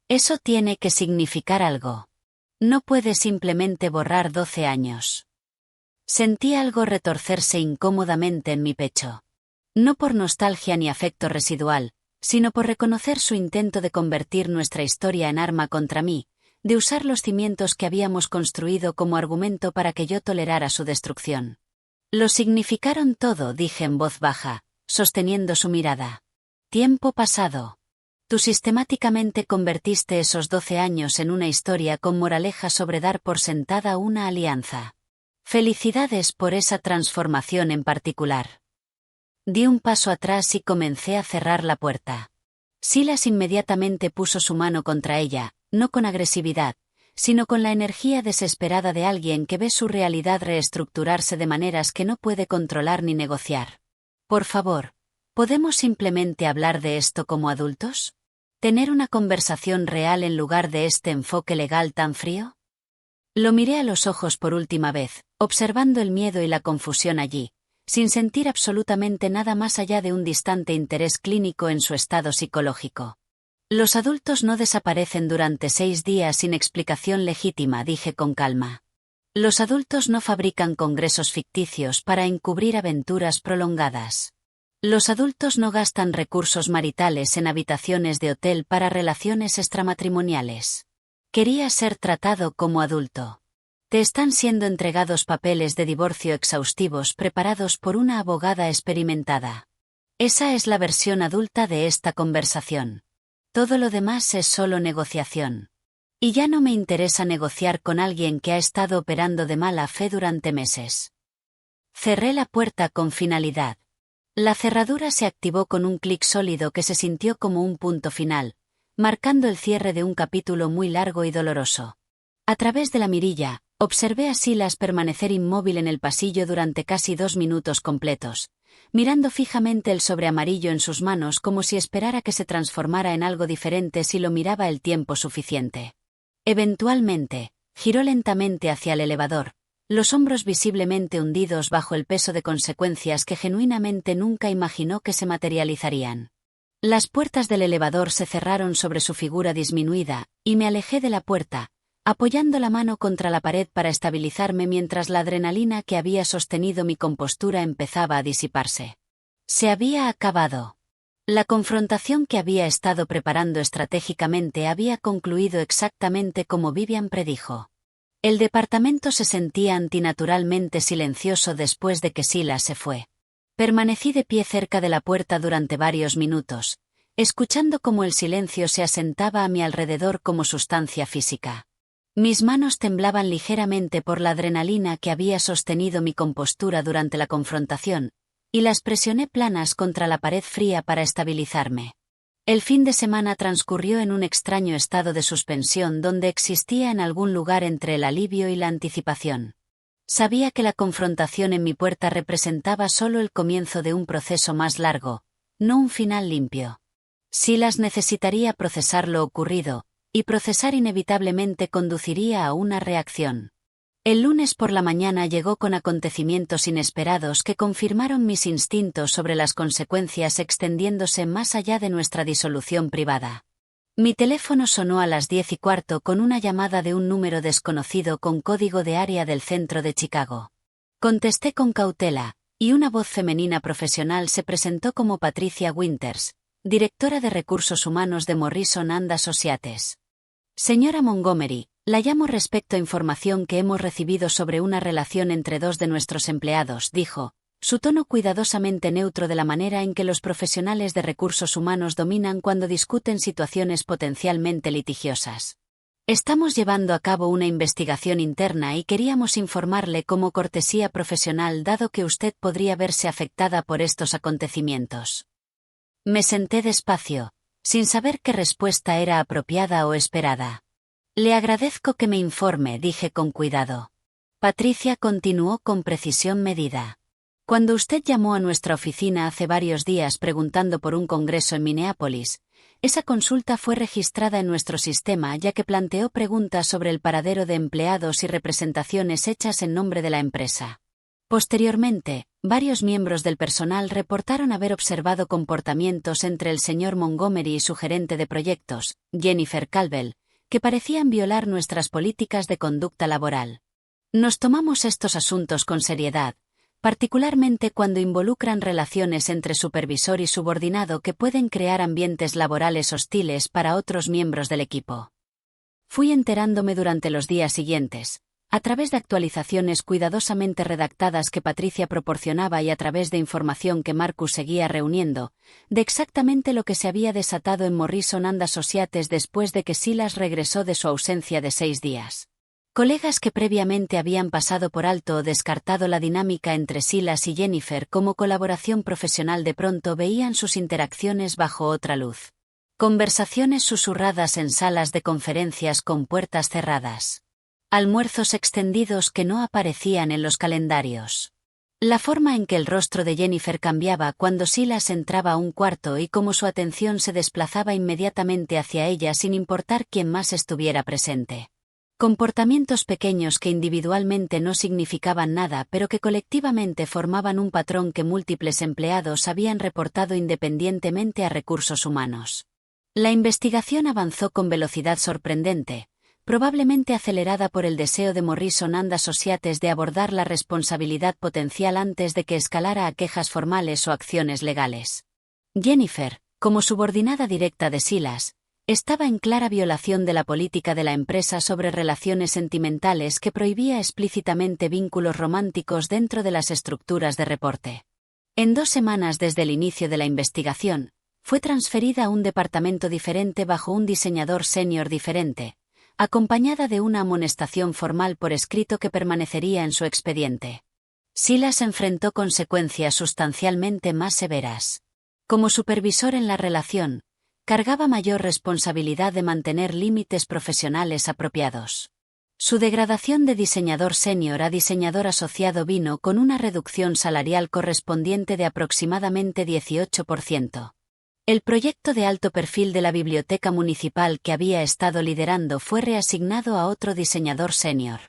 Eso tiene que significar algo. No puedes simplemente borrar 12 años. Sentí algo retorcerse incómodamente en mi pecho. No por nostalgia ni afecto residual, sino por reconocer su intento de convertir nuestra historia en arma contra mí, de usar los cimientos que habíamos construido como argumento para que yo tolerara su destrucción. Lo significaron todo, dije en voz baja, sosteniendo su mirada. Tiempo pasado. Tú sistemáticamente convertiste esos 12 años en una historia con moraleja sobre dar por sentada una alianza. Felicidades por esa transformación en particular. Di un paso atrás y comencé a cerrar la puerta. Silas inmediatamente puso su mano contra ella, no con agresividad, sino con la energía desesperada de alguien que ve su realidad reestructurarse de maneras que no puede controlar ni negociar. Por favor, ¿podemos simplemente hablar de esto como adultos? ¿Tener una conversación real en lugar de este enfoque legal tan frío? Lo miré a los ojos por última vez, observando el miedo y la confusión allí, sin sentir absolutamente nada más allá de un distante interés clínico en su estado psicológico. Los adultos no desaparecen durante 6 días sin explicación legítima, dije con calma. Los adultos no fabrican congresos ficticios para encubrir aventuras prolongadas. Los adultos no gastan recursos maritales en habitaciones de hotel para relaciones extramatrimoniales. Quería ser tratado como adulto. Te están siendo entregados papeles de divorcio exhaustivos preparados por una abogada experimentada. Esa es la versión adulta de esta conversación. Todo lo demás es solo negociación. Y ya no me interesa negociar con alguien que ha estado operando de mala fe durante meses. Cerré la puerta con finalidad. La cerradura se activó con un clic sólido que se sintió como un punto final, marcando el cierre de un capítulo muy largo y doloroso. A través de la mirilla, observé a Silas permanecer inmóvil en el pasillo durante casi 2 minutos completos, mirando fijamente el sobre amarillo en sus manos como si esperara que se transformara en algo diferente si lo miraba el tiempo suficiente. Eventualmente, giró lentamente hacia el elevador, los hombros visiblemente hundidos bajo el peso de consecuencias que genuinamente nunca imaginó que se materializarían. Las puertas del elevador se cerraron sobre su figura disminuida, y me alejé de la puerta, apoyando la mano contra la pared para estabilizarme mientras la adrenalina que había sostenido mi compostura empezaba a disiparse. Se había acabado. La confrontación que había estado preparando estratégicamente había concluido exactamente como Vivian predijo. El departamento se sentía antinaturalmente silencioso después de que Silas se fue. Permanecí de pie cerca de la puerta durante varios minutos, escuchando cómo el silencio se asentaba a mi alrededor como sustancia física. Mis manos temblaban ligeramente por la adrenalina que había sostenido mi compostura durante la confrontación, y las presioné planas contra la pared fría para estabilizarme. El fin de semana transcurrió en un extraño estado de suspensión donde existía en algún lugar entre el alivio y la anticipación. Sabía que la confrontación en mi puerta representaba solo el comienzo de un proceso más largo, no un final limpio. Silas necesitaría procesar lo ocurrido, y procesar inevitablemente conduciría a una reacción. El lunes por la mañana llegó con acontecimientos inesperados que confirmaron mis instintos sobre las consecuencias extendiéndose más allá de nuestra disolución privada. Mi teléfono sonó a las 10:15 con una llamada de un número desconocido con código de área del centro de Chicago. Contesté con cautela, y una voz femenina profesional se presentó como Patricia Winters, directora de recursos humanos de Morrison & Associates. Señora Montgomery, la llamo respecto a información que hemos recibido sobre una relación entre 2 de nuestros empleados, dijo, su tono cuidadosamente neutro de la manera en que los profesionales de recursos humanos dominan cuando discuten situaciones potencialmente litigiosas. Estamos llevando a cabo una investigación interna y queríamos informarle como cortesía profesional dado que usted podría verse afectada por estos acontecimientos. Me senté despacio, sin saber qué respuesta era apropiada o esperada. Le agradezco que me informe, dije con cuidado. Patricia continuó con precisión medida. Cuando usted llamó a nuestra oficina hace varios días preguntando por un congreso en Minneapolis, esa consulta fue registrada en nuestro sistema ya que planteó preguntas sobre el paradero de empleados y representaciones hechas en nombre de la empresa. Posteriormente, varios miembros del personal reportaron haber observado comportamientos entre el señor Montgomery y su gerente de proyectos, Jennifer Calvel, que parecían violar nuestras políticas de conducta laboral. Nos tomamos estos asuntos con seriedad, particularmente cuando involucran relaciones entre supervisor y subordinado que pueden crear ambientes laborales hostiles para otros miembros del equipo. Fui enterándome durante los días siguientes, a través de actualizaciones cuidadosamente redactadas que Patricia proporcionaba y a través de información que Marcus seguía reuniendo, de exactamente lo que se había desatado en Morrison & Associates después de que Silas regresó de su ausencia de 6 días. Colegas que previamente habían pasado por alto o descartado la dinámica entre Silas y Jennifer como colaboración profesional de pronto veían sus interacciones bajo otra luz. Conversaciones susurradas en salas de conferencias con puertas cerradas. Almuerzos extendidos que no aparecían en los calendarios. La forma en que el rostro de Jennifer cambiaba cuando Silas entraba a un cuarto y cómo su atención se desplazaba inmediatamente hacia ella sin importar quién más estuviera presente. Comportamientos pequeños que individualmente no significaban nada pero que colectivamente formaban un patrón que múltiples empleados habían reportado independientemente a recursos humanos. La investigación avanzó con velocidad sorprendente, probablemente acelerada por el deseo de Morrison and Associates de abordar la responsabilidad potencial antes de que escalara a quejas formales o acciones legales. Jennifer, como subordinada directa de Silas, estaba en clara violación de la política de la empresa sobre relaciones sentimentales que prohibía explícitamente vínculos románticos dentro de las estructuras de reporte. En 2 semanas desde el inicio de la investigación, fue transferida a un departamento diferente bajo un diseñador senior diferente, acompañada de una amonestación formal por escrito que permanecería en su expediente. Silas enfrentó consecuencias sustancialmente más severas. Como supervisor en la relación, cargaba mayor responsabilidad de mantener límites profesionales apropiados. Su degradación de diseñador senior a diseñador asociado vino con una reducción salarial correspondiente de aproximadamente 18%. El proyecto de alto perfil de la biblioteca municipal que había estado liderando fue reasignado a otro diseñador senior.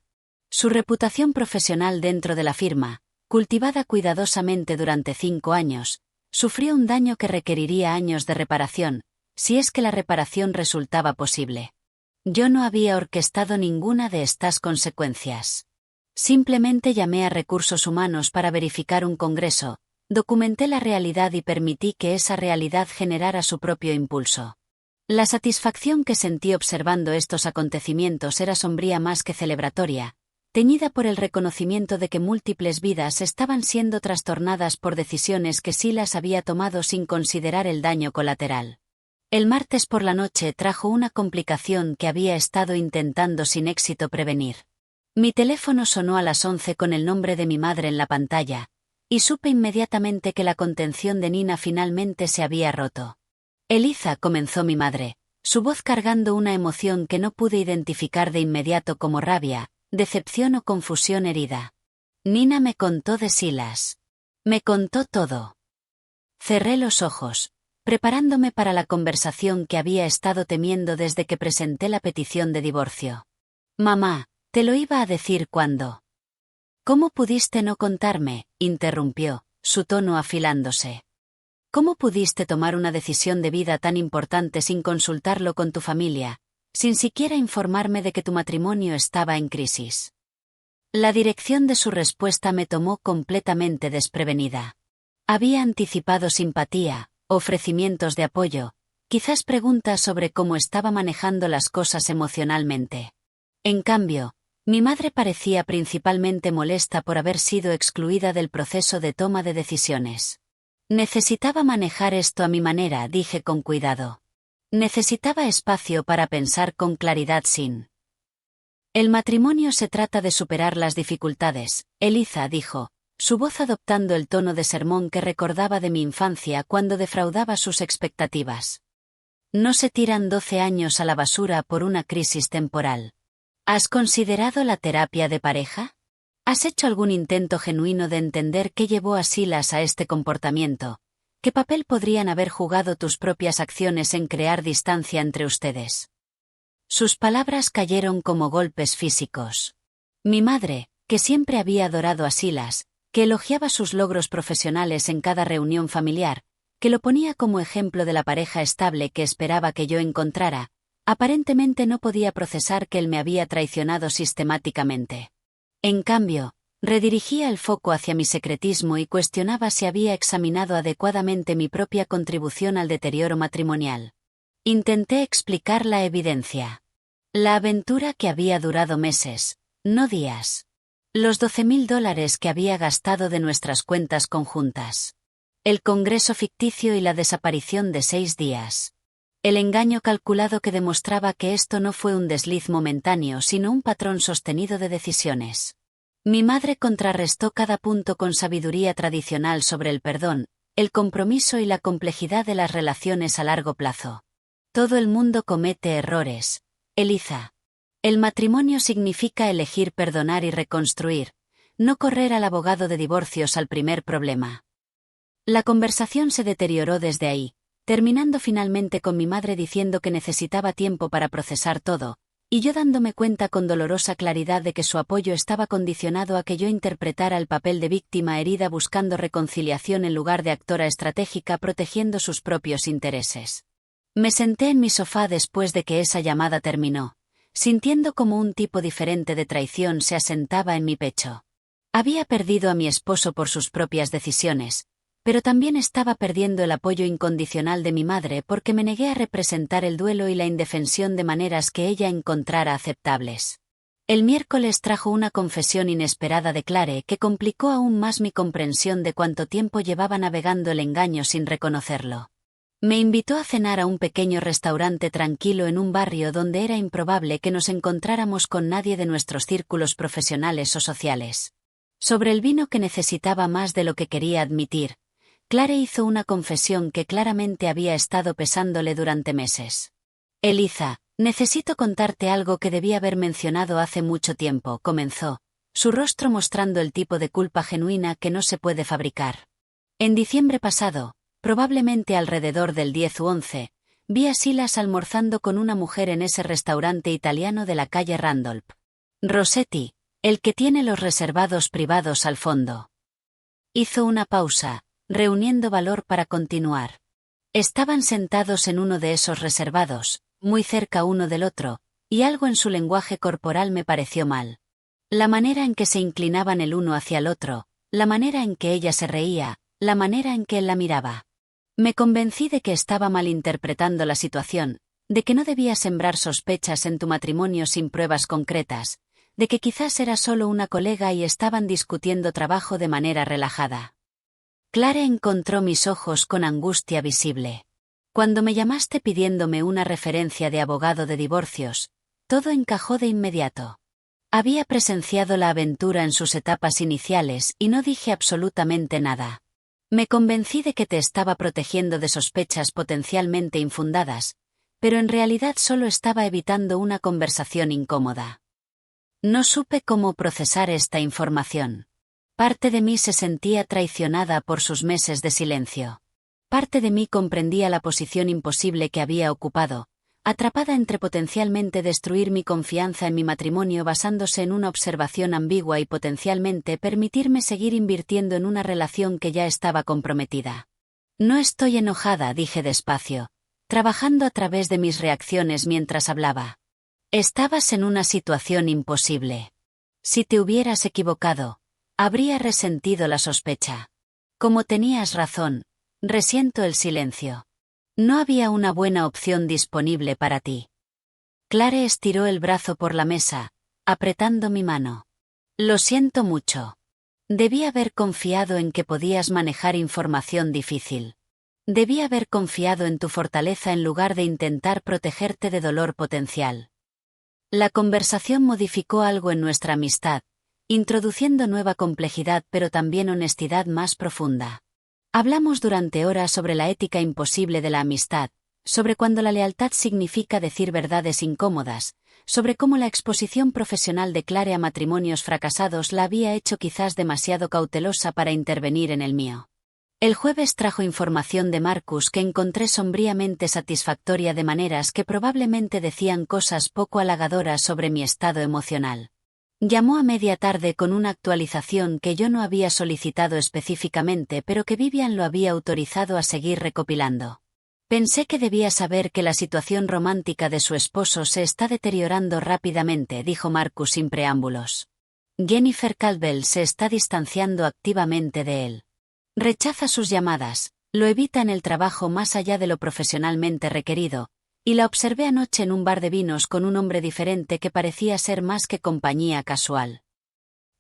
Su reputación profesional dentro de la firma, cultivada cuidadosamente durante 5 años, sufrió un daño que requeriría años de reparación, si es que la reparación resultaba posible. Yo no había orquestado ninguna de estas consecuencias. Simplemente llamé a recursos humanos para verificar un congreso, documenté la realidad y permití que esa realidad generara su propio impulso. La satisfacción que sentí observando estos acontecimientos era sombría más que celebratoria, teñida por el reconocimiento de que múltiples vidas estaban siendo trastornadas por decisiones que Silas había tomado sin considerar el daño colateral. El martes por la noche trajo una complicación que había estado intentando sin éxito prevenir. Mi teléfono sonó a las 11 con el nombre de mi madre en la pantalla, y supe inmediatamente que la contención de Nina finalmente se había roto. Eliza, comenzó mi madre, su voz cargando una emoción que no pude identificar de inmediato como rabia, decepción o confusión herida. Nina me contó de Silas. Me contó todo. Cerré los ojos, preparándome para la conversación que había estado temiendo desde que presenté la petición de divorcio. Mamá, te lo iba a decir cuando. ¿Cómo pudiste no contarme?, interrumpió, su tono afilándose. ¿Cómo pudiste tomar una decisión de vida tan importante sin consultarlo con tu familia, sin siquiera informarme de que tu matrimonio estaba en crisis? La dirección de su respuesta me tomó completamente desprevenida. Había anticipado simpatía, ofrecimientos de apoyo, quizás preguntas sobre cómo estaba manejando las cosas emocionalmente. En cambio, mi madre parecía principalmente molesta por haber sido excluida del proceso de toma de decisiones. Necesitaba manejar esto a mi manera, dije con cuidado. Necesitaba espacio para pensar con claridad sin. El matrimonio se trata de superar las dificultades, Eliza dijo, su voz adoptando el tono de sermón que recordaba de mi infancia cuando defraudaba sus expectativas. No se tiran 12 años a la basura por una crisis temporal. ¿Has considerado la terapia de pareja? ¿Has hecho algún intento genuino de entender qué llevó a Silas a este comportamiento? ¿Qué papel podrían haber jugado tus propias acciones en crear distancia entre ustedes? Sus palabras cayeron como golpes físicos. Mi madre, que siempre había adorado a Silas, que elogiaba sus logros profesionales en cada reunión familiar, que lo ponía como ejemplo de la pareja estable que esperaba que yo encontrara, aparentemente no podía procesar que él me había traicionado sistemáticamente. En cambio, redirigía el foco hacia mi secretismo y cuestionaba si había examinado adecuadamente mi propia contribución al deterioro matrimonial. Intenté explicar la evidencia. La aventura que había durado meses, no días. Los $12,000 que había gastado de nuestras cuentas conjuntas. El congreso ficticio y la desaparición de 6 días. El engaño calculado que demostraba que esto no fue un desliz momentáneo sino un patrón sostenido de decisiones. Mi madre contrarrestó cada punto con sabiduría tradicional sobre el perdón, el compromiso y la complejidad de las relaciones a largo plazo. Todo el mundo comete errores, Eliza. El matrimonio significa elegir perdonar y reconstruir, no correr al abogado de divorcios al primer problema. La conversación se deterioró desde ahí, terminando finalmente con mi madre diciendo que necesitaba tiempo para procesar todo, y yo dándome cuenta con dolorosa claridad de que su apoyo estaba condicionado a que yo interpretara el papel de víctima herida buscando reconciliación en lugar de actora estratégica protegiendo sus propios intereses. Me senté en mi sofá después de que esa llamada terminó, sintiendo como un tipo diferente de traición se asentaba en mi pecho. Había perdido a mi esposo por sus propias decisiones, pero también estaba perdiendo el apoyo incondicional de mi madre porque me negué a representar el duelo y la indefensión de maneras que ella encontrara aceptables. El miércoles trajo una confesión inesperada de Clare que complicó aún más mi comprensión de cuánto tiempo llevaba navegando el engaño sin reconocerlo. Me invitó a cenar a un pequeño restaurante tranquilo en un barrio donde era improbable que nos encontráramos con nadie de nuestros círculos profesionales o sociales. Sobre el vino que necesitaba más de lo que quería admitir, Clare hizo una confesión que claramente había estado pesándole durante meses. Eliza, necesito contarte algo que debí haber mencionado hace mucho tiempo, comenzó, su rostro mostrando el tipo de culpa genuina que no se puede fabricar. En diciembre pasado, probablemente alrededor del 10 u 11, vi a Silas almorzando con una mujer en ese restaurante italiano de la calle Randolph. Rossetti, el que tiene los reservados privados al fondo. Hizo una pausa, reuniendo valor para continuar. Estaban sentados en uno de esos reservados, muy cerca uno del otro, y algo en su lenguaje corporal me pareció mal. La manera en que se inclinaban el uno hacia el otro, la manera en que ella se reía, la manera en que él la miraba. Me convencí de que estaba malinterpretando la situación, de que no debía sembrar sospechas en tu matrimonio sin pruebas concretas, de que quizás era solo una colega y estaban discutiendo trabajo de manera relajada. Clare encontró mis ojos con angustia visible. Cuando me llamaste pidiéndome una referencia de abogado de divorcios, todo encajó de inmediato. Había presenciado la aventura en sus etapas iniciales y no dije absolutamente nada. Me convencí de que te estaba protegiendo de sospechas potencialmente infundadas, pero en realidad solo estaba evitando una conversación incómoda. No supe cómo procesar esta información. Parte de mí se sentía traicionada por sus meses de silencio. Parte de mí comprendía la posición imposible que había ocupado, atrapada entre potencialmente destruir mi confianza en mi matrimonio basándose en una observación ambigua y potencialmente permitirme seguir invirtiendo en una relación que ya estaba comprometida. No estoy enojada, dije despacio, trabajando a través de mis reacciones mientras hablaba. Estabas en una situación imposible. Si te hubieras equivocado, habría resentido la sospecha. Como tenías razón, resiento el silencio. No había una buena opción disponible para ti. Clare estiró el brazo por la mesa, apretando mi mano. Lo siento mucho. Debí haber confiado en que podías manejar información difícil. Debí haber confiado en tu fortaleza en lugar de intentar protegerte de dolor potencial. La conversación modificó algo en nuestra amistad, introduciendo nueva complejidad pero también honestidad más profunda. Hablamos durante horas sobre la ética imposible de la amistad, sobre cuando la lealtad significa decir verdades incómodas, sobre cómo la exposición profesional de Clare a matrimonios fracasados la había hecho quizás demasiado cautelosa para intervenir en el mío. El jueves trajo información de Marcus que encontré sombríamente satisfactoria de maneras que probablemente decían cosas poco halagadoras sobre mi estado emocional. Llamó a media tarde con una actualización que yo no había solicitado específicamente pero que Vivian lo había autorizado a seguir recopilando. Pensé que debía saber que la situación romántica de su esposo se está deteriorando rápidamente, dijo Marcus sin preámbulos. Jennifer Caldwell se está distanciando activamente de él. Rechaza sus llamadas, lo evita en el trabajo más allá de lo profesionalmente requerido, y la observé anoche en un bar de vinos con un hombre diferente que parecía ser más que compañía casual.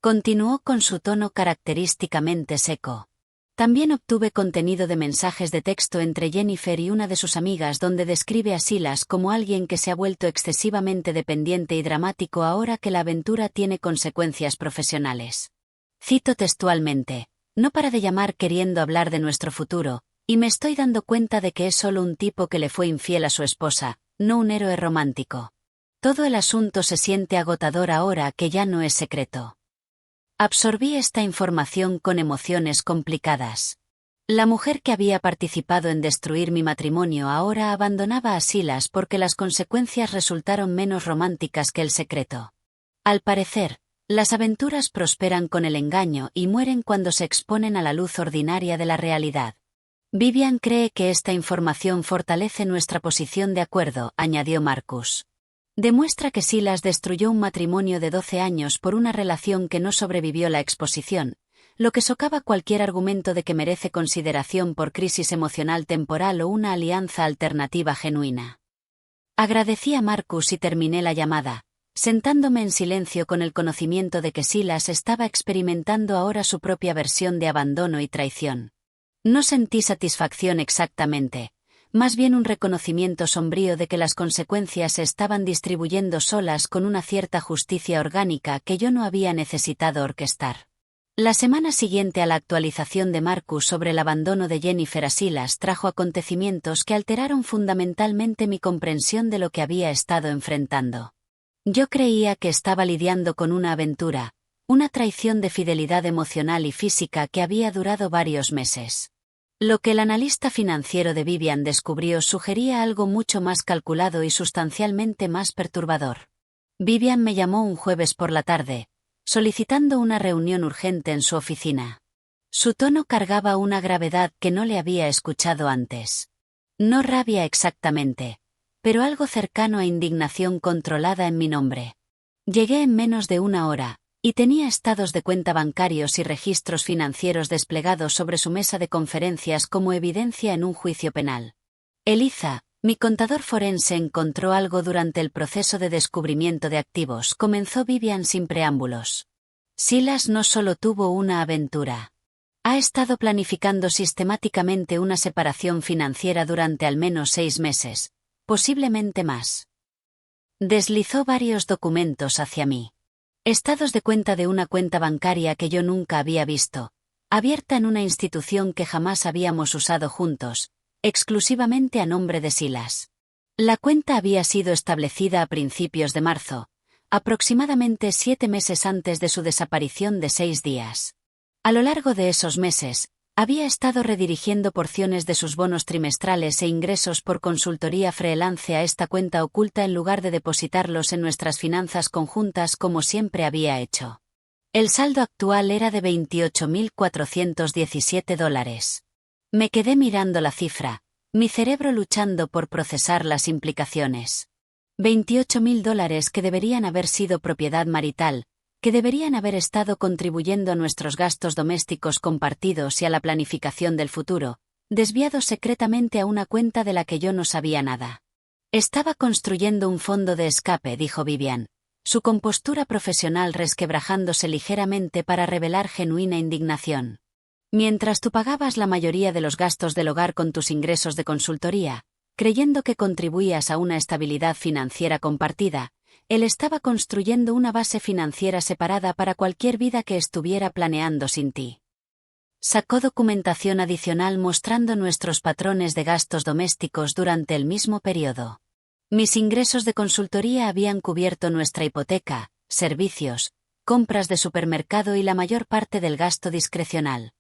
Continuó con su tono característicamente seco. También obtuve contenido de mensajes de texto entre Jennifer y una de sus amigas donde describe a Silas como alguien que se ha vuelto excesivamente dependiente y dramático ahora que la aventura tiene consecuencias profesionales. Cito textualmente: no para de llamar queriendo hablar de nuestro futuro, y me estoy dando cuenta de que es solo un tipo que le fue infiel a su esposa, no un héroe romántico. Todo el asunto se siente agotador ahora que ya no es secreto. Absorbí esta información con emociones complicadas. La mujer que había participado en destruir mi matrimonio ahora abandonaba a Silas porque las consecuencias resultaron menos románticas que el secreto. Al parecer, las aventuras prosperan con el engaño y mueren cuando se exponen a la luz ordinaria de la realidad. Vivian cree que esta información fortalece nuestra posición de acuerdo, añadió Marcus. Demuestra que Silas destruyó un matrimonio de 12 años por una relación que no sobrevivió la exposición, lo que socava cualquier argumento de que merece consideración por crisis emocional temporal o una alianza alternativa genuina. Agradecí a Marcus y terminé la llamada, sentándome en silencio con el conocimiento de que Silas estaba experimentando ahora su propia versión de abandono y traición. No sentí satisfacción exactamente, más bien un reconocimiento sombrío de que las consecuencias se estaban distribuyendo solas con una cierta justicia orgánica que yo no había necesitado orquestar. La semana siguiente a la actualización de Marcus sobre el abandono de Jennifer a Silas trajo acontecimientos que alteraron fundamentalmente mi comprensión de lo que había estado enfrentando. Yo creía que estaba lidiando con una aventura, una traición de fidelidad emocional y física que había durado varios meses. Lo que el analista financiero de Vivian descubrió sugería algo mucho más calculado y sustancialmente más perturbador. Vivian me llamó un jueves por la tarde, solicitando una reunión urgente en su oficina. Su tono cargaba una gravedad que no le había escuchado antes. No rabia exactamente, pero algo cercano a indignación controlada en mi nombre. Llegué en menos de una hora, y tenía estados de cuenta bancarios y registros financieros desplegados sobre su mesa de conferencias como evidencia en un juicio penal. Eliza, mi contador forense encontró algo durante el proceso de descubrimiento de activos, comenzó Vivian sin preámbulos. Silas no solo tuvo una aventura. Ha estado planificando sistemáticamente una separación financiera durante al menos 6 meses, posiblemente más. Deslizó varios documentos hacia mí. Estados de cuenta de una cuenta bancaria que yo nunca había visto, abierta en una institución que jamás habíamos usado juntos, exclusivamente a nombre de Silas. La cuenta había sido establecida a principios de marzo, aproximadamente 7 meses antes de su desaparición de 6 días. A lo largo de esos meses, había estado redirigiendo porciones de sus bonos trimestrales e ingresos por consultoría freelance a esta cuenta oculta en lugar de depositarlos en nuestras finanzas conjuntas como siempre había hecho. El saldo actual era de $28.417. Me quedé mirando la cifra, mi cerebro luchando por procesar las implicaciones. $28.000 que deberían haber sido propiedad marital, que deberían haber estado contribuyendo a nuestros gastos domésticos compartidos y a la planificación del futuro, desviados secretamente a una cuenta de la que yo no sabía nada. Estaba construyendo un fondo de escape, dijo Vivian, su compostura profesional resquebrajándose ligeramente para revelar genuina indignación. Mientras tú pagabas la mayoría de los gastos del hogar con tus ingresos de consultoría, creyendo que contribuías a una estabilidad financiera compartida, él estaba construyendo una base financiera separada para cualquier vida que estuviera planeando sin ti. Sacó documentación adicional mostrando nuestros patrones de gastos domésticos durante el mismo periodo. Mis ingresos de consultoría habían cubierto nuestra hipoteca, servicios, compras de supermercado y la mayor parte del gasto discrecional.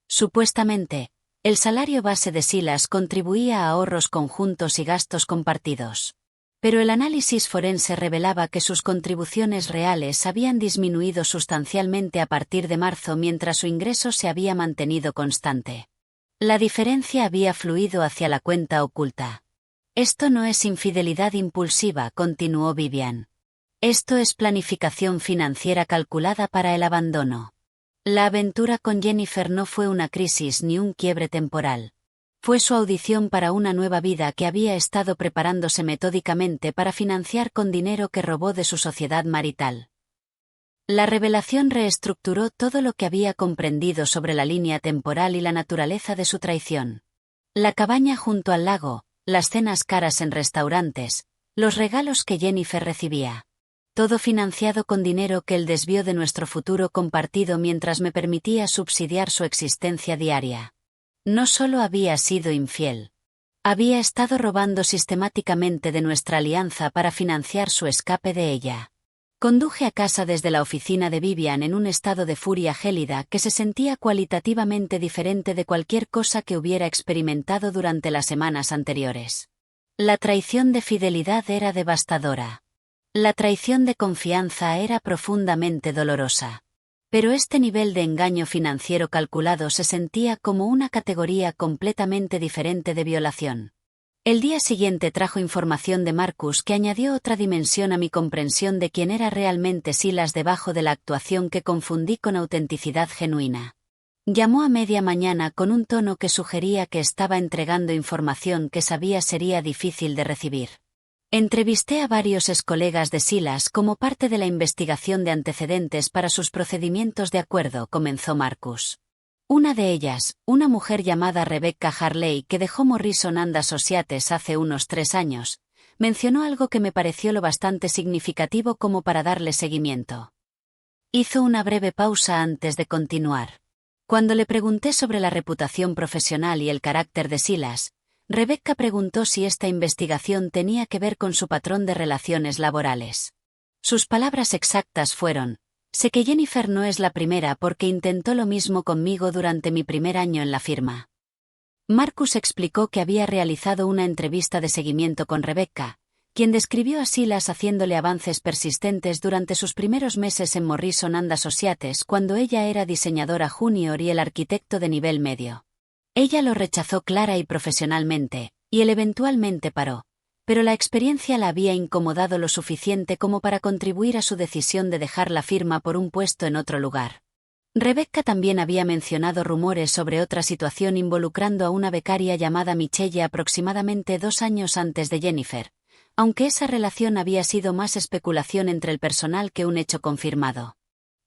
Supuestamente, el salario base de Silas contribuía a ahorros conjuntos y gastos compartidos. Pero el análisis forense revelaba que sus contribuciones reales habían disminuido sustancialmente a partir de marzo mientras su ingreso se había mantenido constante. La diferencia había fluido hacia la cuenta oculta. Esto no es infidelidad impulsiva, continuó Vivian. Esto es planificación financiera calculada para el abandono. La aventura con Jennifer no fue una crisis ni un quiebre temporal. Fue su audición para una nueva vida que había estado preparándose metódicamente para financiar con dinero que robó de su sociedad marital. La revelación reestructuró todo lo que había comprendido sobre la línea temporal y la naturaleza de su traición. La cabaña junto al lago, las cenas caras en restaurantes, los regalos que Jennifer recibía. Todo financiado con dinero que él desvió de nuestro futuro compartido mientras me permitía subsidiar su existencia diaria. No solo había sido infiel. Había estado robando sistemáticamente de nuestra alianza para financiar su escape de ella. Conduje a casa desde la oficina de Vivian en un estado de furia gélida que se sentía cualitativamente diferente de cualquier cosa que hubiera experimentado durante las semanas anteriores. La traición de fidelidad era devastadora. La traición de confianza era profundamente dolorosa. Pero este nivel de engaño financiero calculado se sentía como una categoría completamente diferente de violación. El día siguiente trajo información de Marcus que añadió otra dimensión a mi comprensión de quién era realmente Silas debajo de la actuación que confundí con autenticidad genuina. Llamó a media mañana con un tono que sugería que estaba entregando información que sabía sería difícil de recibir. Entrevisté a varios excolegas de Silas como parte de la investigación de antecedentes para sus procedimientos de acuerdo, comenzó Marcus. Una de ellas, una mujer llamada Rebecca Harley que dejó Morrison and Associates hace unos 3 años, mencionó algo que me pareció lo bastante significativo como para darle seguimiento. Hizo una breve pausa antes de continuar. Cuando le pregunté sobre la reputación profesional y el carácter de Silas, Rebecca preguntó si esta investigación tenía que ver con su patrón de relaciones laborales. Sus palabras exactas fueron: sé que Jennifer no es la primera porque intentó lo mismo conmigo durante mi primer año en la firma. Marcus explicó que había realizado una entrevista de seguimiento con Rebecca, quien describió a Silas haciéndole avances persistentes durante sus primeros meses en Morrison and Associates cuando ella era diseñadora junior y el arquitecto de nivel medio. Ella lo rechazó clara y profesionalmente, y él eventualmente paró, pero la experiencia la había incomodado lo suficiente como para contribuir a su decisión de dejar la firma por un puesto en otro lugar. Rebecca también había mencionado rumores sobre otra situación involucrando a una becaria llamada Michelle aproximadamente 2 años antes de Jennifer, aunque esa relación había sido más especulación entre el personal que un hecho confirmado.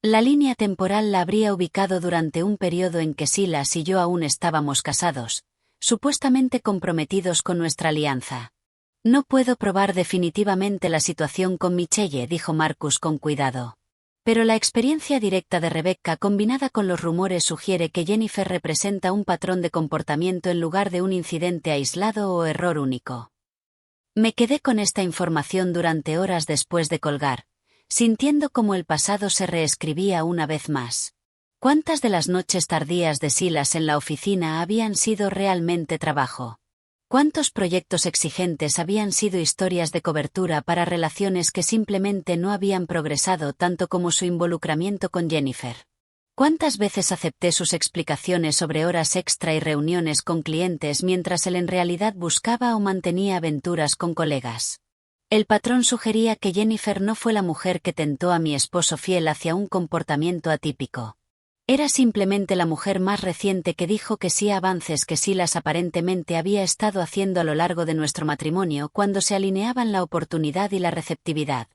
La línea temporal la habría ubicado durante un periodo en que Silas y yo aún estábamos casados, supuestamente comprometidos con nuestra alianza. No puedo probar definitivamente la situación con Michelle, dijo Marcus con cuidado. Pero la experiencia directa de Rebecca combinada con los rumores sugiere que Jennifer representa un patrón de comportamiento en lugar de un incidente aislado o error único. Me quedé con esta información durante horas después de colgar, sintiendo como el pasado se reescribía una vez más. ¿Cuántas de las noches tardías de Silas en la oficina habían sido realmente trabajo? ¿Cuántos proyectos exigentes habían sido historias de cobertura para relaciones que simplemente no habían progresado tanto como su involucramiento con Jennifer? ¿Cuántas veces acepté sus explicaciones sobre horas extra y reuniones con clientes mientras él en realidad buscaba o mantenía aventuras con colegas? El patrón sugería que Jennifer no fue la mujer que tentó a mi esposo fiel hacia un comportamiento atípico. Era simplemente la mujer más reciente que dijo que sí a avances que Silas aparentemente había estado haciendo a lo largo de nuestro matrimonio cuando se alineaban la oportunidad y la receptividad.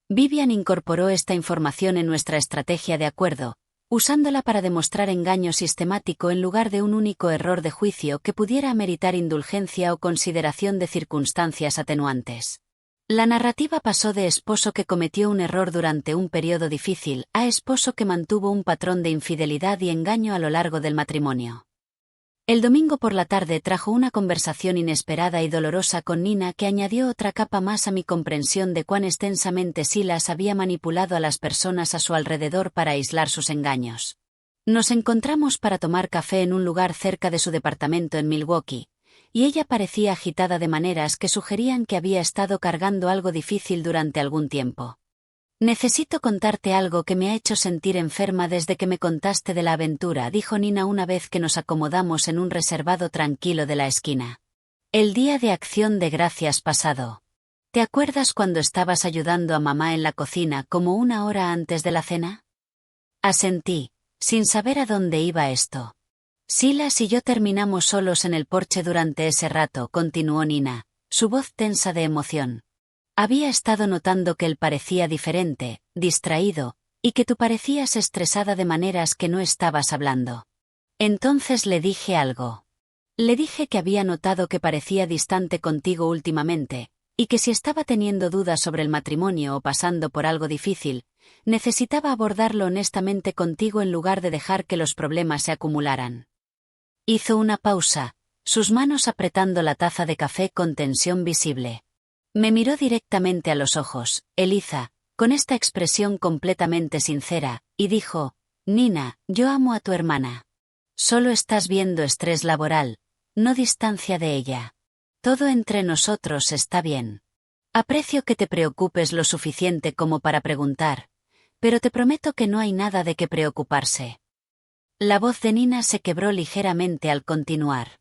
Vivian incorporó esta información en nuestra estrategia de acuerdo, usándola para demostrar engaño sistemático en lugar de un único error de juicio que pudiera ameritar indulgencia o consideración de circunstancias atenuantes. La narrativa pasó de esposo que cometió un error durante un periodo difícil a esposo que mantuvo un patrón de infidelidad y engaño a lo largo del matrimonio. El domingo por la tarde trajo una conversación inesperada y dolorosa con Nina que añadió otra capa más a mi comprensión de cuán extensamente Silas había manipulado a las personas a su alrededor para aislar sus engaños. Nos encontramos para tomar café en un lugar cerca de su departamento en Milwaukee, y ella parecía agitada de maneras que sugerían que había estado cargando algo difícil durante algún tiempo. Necesito contarte algo que me ha hecho sentir enferma desde que me contaste de la aventura, dijo Nina una vez que nos acomodamos en un reservado tranquilo de la esquina. El día de Acción de Gracias pasado. ¿Te acuerdas cuando estabas ayudando a mamá en la cocina como 1 hora antes de la cena? Asentí, sin saber a dónde iba esto. Silas y yo terminamos solos en el porche durante ese rato, continuó Nina, su voz tensa de emoción. Había estado notando que él parecía diferente, distraído, y que tú parecías estresada de maneras que no estabas hablando. Entonces le dije algo. Le dije que había notado que parecía distante contigo últimamente, y que si estaba teniendo dudas sobre el matrimonio o pasando por algo difícil, necesitaba abordarlo honestamente contigo en lugar de dejar que los problemas se acumularan. Hizo una pausa, sus manos apretando la taza de café con tensión visible. Me miró directamente a los ojos, Eliza, con esta expresión completamente sincera, y dijo: Nina, yo amo a tu hermana. Solo estás viendo estrés laboral, no distancia de ella. Todo entre nosotros está bien. Aprecio que te preocupes lo suficiente como para preguntar, pero te prometo que no hay nada de qué preocuparse. La voz de Nina se quebró ligeramente al continuar.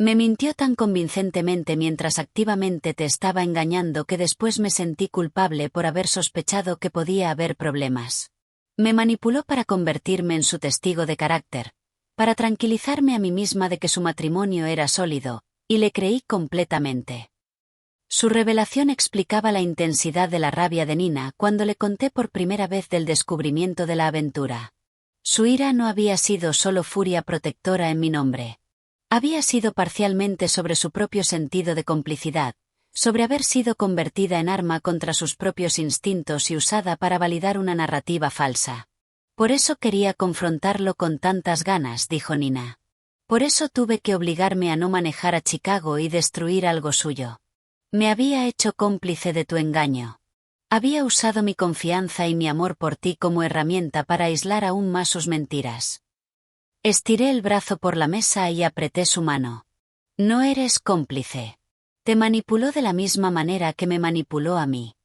Me mintió tan convincentemente mientras activamente te estaba engañando que después me sentí culpable por haber sospechado que podía haber problemas. Me manipuló para convertirme en su testigo de carácter, para tranquilizarme a mí misma de que su matrimonio era sólido, y le creí completamente. Su revelación explicaba la intensidad de la rabia de Nina cuando le conté por primera vez del descubrimiento de la aventura. Su ira no había sido solo furia protectora en mi nombre. Había sido parcialmente sobre su propio sentido de complicidad, sobre haber sido convertida en arma contra sus propios instintos y usada para validar una narrativa falsa. Por eso quería confrontarlo con tantas ganas, dijo Nina. Por eso tuve que obligarme a no manejar a Chicago y destruir algo suyo. Me había hecho cómplice de tu engaño. Había usado mi confianza y mi amor por ti como herramienta para aislar aún más sus mentiras. Estiré el brazo por la mesa y apreté su mano. No eres cómplice. Te manipuló de la misma manera que me manipuló a mí.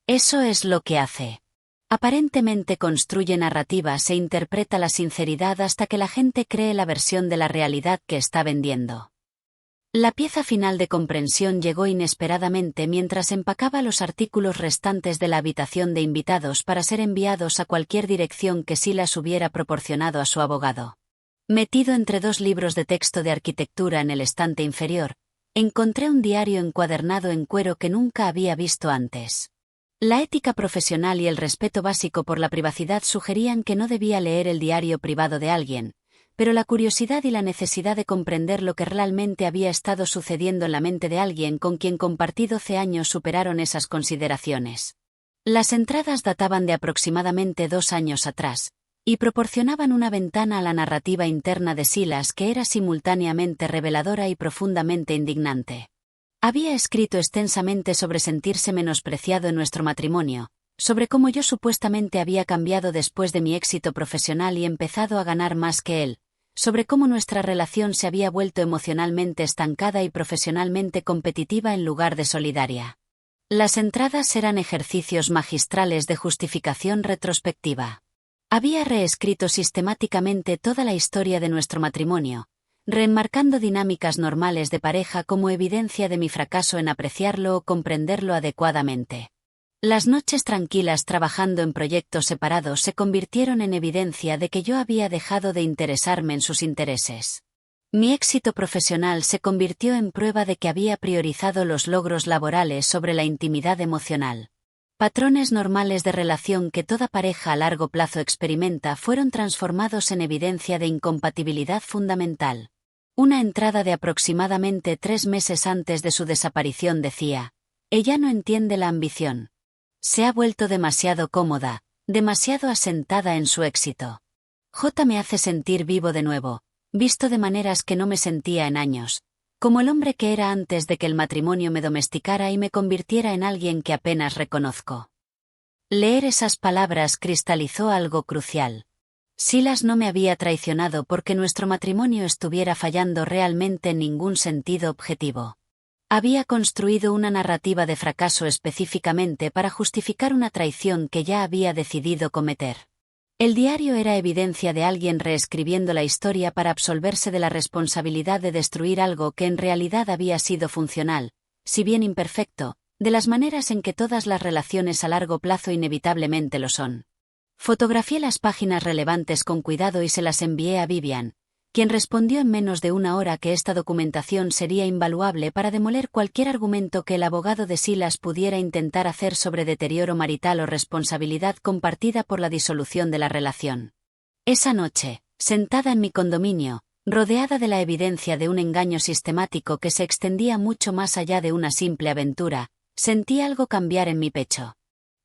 Eso es lo que hace. Aparentemente construye narrativas e interpreta la sinceridad hasta que la gente cree la versión de la realidad que está vendiendo. La pieza final de comprensión llegó inesperadamente mientras empacaba los artículos restantes de la habitación de invitados para ser enviados a cualquier dirección que Silas hubiera proporcionado a su abogado. Metido entre dos libros de texto de arquitectura en el estante inferior, encontré un diario encuadernado en cuero que nunca había visto antes. La ética profesional y el respeto básico por la privacidad sugerían que no debía leer el diario privado de alguien, pero la curiosidad y la necesidad de comprender lo que realmente había estado sucediendo en la mente de alguien con quien compartí 12 años superaron esas consideraciones. Las entradas databan de aproximadamente 2 años atrás, y proporcionaban una ventana a la narrativa interna de Silas que era simultáneamente reveladora y profundamente indignante. Había escrito extensamente sobre sentirse menospreciado en nuestro matrimonio, sobre cómo yo supuestamente había cambiado después de mi éxito profesional y empezado a ganar más que él, sobre cómo nuestra relación se había vuelto emocionalmente estancada y profesionalmente competitiva en lugar de solidaria. Las entradas eran ejercicios magistrales de justificación retrospectiva. Había reescrito sistemáticamente toda la historia de nuestro matrimonio, reenmarcando dinámicas normales de pareja como evidencia de mi fracaso en apreciarlo o comprenderlo adecuadamente. Las noches tranquilas trabajando en proyectos separados se convirtieron en evidencia de que yo había dejado de interesarme en sus intereses. Mi éxito profesional se convirtió en prueba de que había priorizado los logros laborales sobre la intimidad emocional. Patrones normales de relación que toda pareja a largo plazo experimenta fueron transformados en evidencia de incompatibilidad fundamental. Una entrada de aproximadamente 3 meses antes de su desaparición decía: ella no entiende la ambición. Se ha vuelto demasiado cómoda, demasiado asentada en su éxito. J me hace sentir vivo de nuevo, visto de maneras que no me sentía en años, como el hombre que era antes de que el matrimonio me domesticara y me convirtiera en alguien que apenas reconozco. Leer esas palabras cristalizó algo crucial. Silas no me había traicionado porque nuestro matrimonio estuviera fallando realmente en ningún sentido objetivo. Había construido una narrativa de fracaso específicamente para justificar una traición que ya había decidido cometer. El diario era evidencia de alguien reescribiendo la historia para absolverse de la responsabilidad de destruir algo que en realidad había sido funcional, si bien imperfecto, de las maneras en que todas las relaciones a largo plazo inevitablemente lo son. Fotografié las páginas relevantes con cuidado y se las envié a Vivian, quien respondió en menos de 1 hora que esta documentación sería invaluable para demoler cualquier argumento que el abogado de Silas pudiera intentar hacer sobre deterioro marital o responsabilidad compartida por la disolución de la relación. Esa noche, sentada en mi condominio, rodeada de la evidencia de un engaño sistemático que se extendía mucho más allá de una simple aventura, sentí algo cambiar en mi pecho.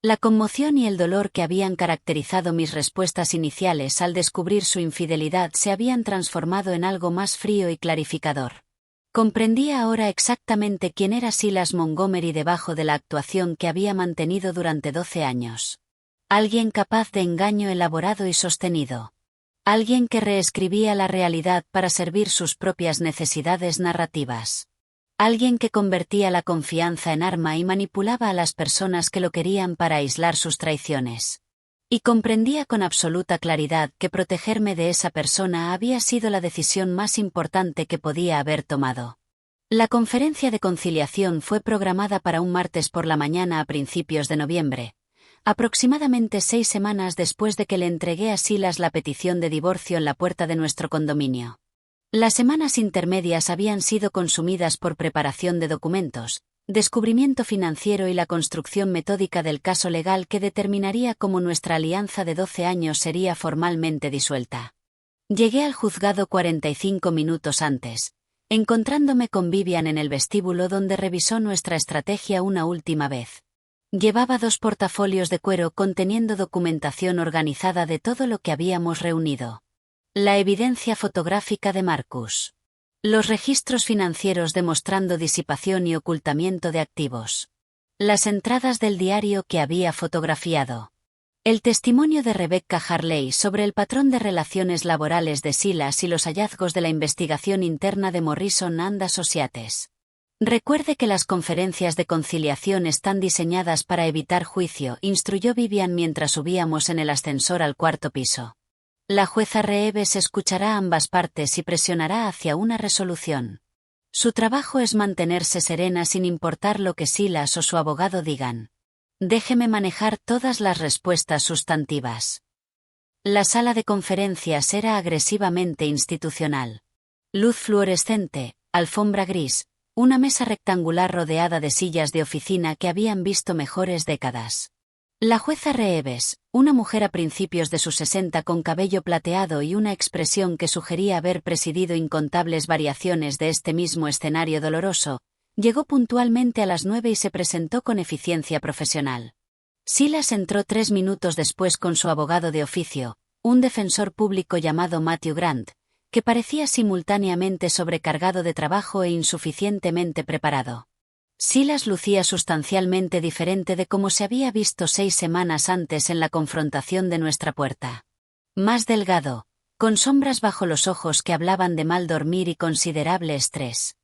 La conmoción y el dolor que habían caracterizado mis respuestas iniciales al descubrir su infidelidad se habían transformado en algo más frío y clarificador. Comprendía ahora exactamente quién era Silas Montgomery debajo de la actuación que había mantenido durante 12 años. Alguien capaz de engaño elaborado y sostenido. Alguien que reescribía la realidad para servir sus propias necesidades narrativas. Alguien que convertía la confianza en arma y manipulaba a las personas que lo querían para aislar sus traiciones. Y comprendía con absoluta claridad que protegerme de esa persona había sido la decisión más importante que podía haber tomado. La conferencia de conciliación fue programada para un martes por la mañana a principios de noviembre, aproximadamente 6 semanas después de que le entregué a Silas la petición de divorcio en la puerta de nuestro condominio. Las semanas intermedias habían sido consumidas por preparación de documentos, descubrimiento financiero y la construcción metódica del caso legal que determinaría cómo nuestra alianza de 12 años sería formalmente disuelta. Llegué al juzgado 45 minutos antes, encontrándome con Vivian en el vestíbulo donde revisó nuestra estrategia una última vez. Llevaba 2 portafolios de cuero conteniendo documentación organizada de todo lo que habíamos reunido. La evidencia fotográfica de Marcus. Los registros financieros demostrando disipación y ocultamiento de activos. Las entradas del diario que había fotografiado. El testimonio de Rebecca Harley sobre el patrón de relaciones laborales de Silas y los hallazgos de la investigación interna de Morrison and Associates. Recuerde que las conferencias de conciliación están diseñadas para evitar juicio, instruyó Vivian mientras subíamos en el ascensor al 4º piso. La jueza Reeves escuchará ambas partes y presionará hacia una resolución. Su trabajo es mantenerse serena sin importar lo que Silas o su abogado digan. Déjeme manejar todas las respuestas sustantivas. La sala de conferencias era agresivamente institucional. Luz fluorescente, alfombra gris, una mesa rectangular rodeada de sillas de oficina que habían visto mejores décadas. La jueza Reeves, una mujer a principios de sus 60 con cabello plateado y una expresión que sugería haber presidido incontables variaciones de este mismo escenario doloroso, llegó puntualmente a las 9 y se presentó con eficiencia profesional. Silas entró 3 minutos después con su abogado de oficio, un defensor público llamado Matthew Grant, que parecía simultáneamente sobrecargado de trabajo e insuficientemente preparado. Silas lucía sustancialmente diferente de cómo se había visto 6 semanas antes en la confrontación de nuestra puerta. Más delgado, con sombras bajo los ojos que hablaban de mal dormir y considerable estrés.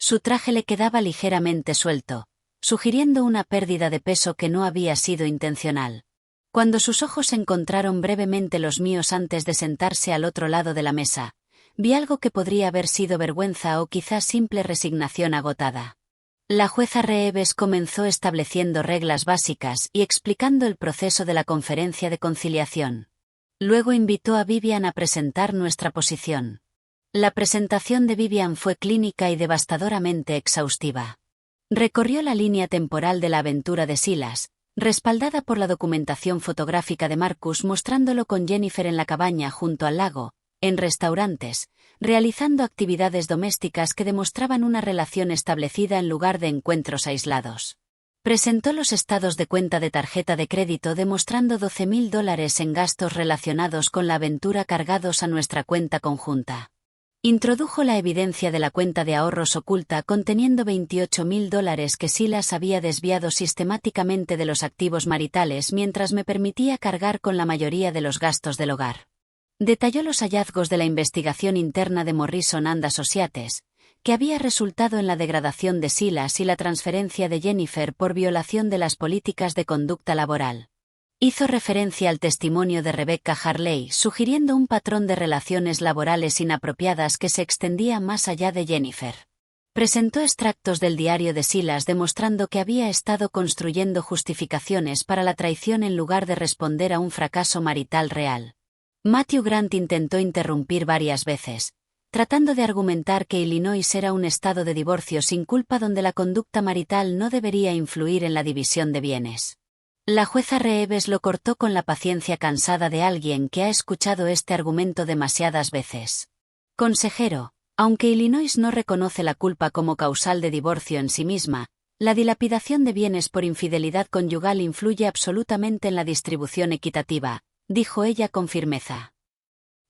Su traje le quedaba ligeramente suelto, sugiriendo una pérdida de peso que no había sido intencional. Cuando sus ojos encontraron brevemente los míos antes de sentarse al otro lado de la mesa, vi algo que podría haber sido vergüenza o quizás simple resignación agotada. La jueza Reeves comenzó estableciendo reglas básicas y explicando el proceso de la conferencia de conciliación. Luego invitó a Vivian a presentar nuestra posición. La presentación de Vivian fue clínica y devastadoramente exhaustiva. Recorrió la línea temporal de la aventura de Silas, respaldada por la documentación fotográfica de Marcus mostrándolo con Jennifer en la cabaña junto al lago, en restaurantes, realizando actividades domésticas que demostraban una relación establecida en lugar de encuentros aislados. Presentó los estados de cuenta de tarjeta de crédito demostrando $12,000 en gastos relacionados con la aventura cargados a nuestra cuenta conjunta. Introdujo la evidencia de la cuenta de ahorros oculta conteniendo $28,000 que Silas había desviado sistemáticamente de los activos maritales mientras me permitía cargar con la mayoría de los gastos del hogar. Detalló los hallazgos de la investigación interna de Morrison and Associates, que había resultado en la degradación de Silas y la transferencia de Jennifer por violación de las políticas de conducta laboral. Hizo referencia al testimonio de Rebecca Harley, sugiriendo un patrón de relaciones laborales inapropiadas que se extendía más allá de Jennifer. Presentó extractos del diario de Silas demostrando que había estado construyendo justificaciones para la traición en lugar de responder a un fracaso marital real. Matthew Grant intentó interrumpir varias veces, tratando de argumentar que Illinois era un estado de divorcio sin culpa donde la conducta marital no debería influir en la división de bienes. La jueza Reeves lo cortó con la paciencia cansada de alguien que ha escuchado este argumento demasiadas veces. Consejero, aunque Illinois no reconoce la culpa como causal de divorcio en sí misma, la dilapidación de bienes por infidelidad conyugal influye absolutamente en la distribución equitativa, dijo ella con firmeza.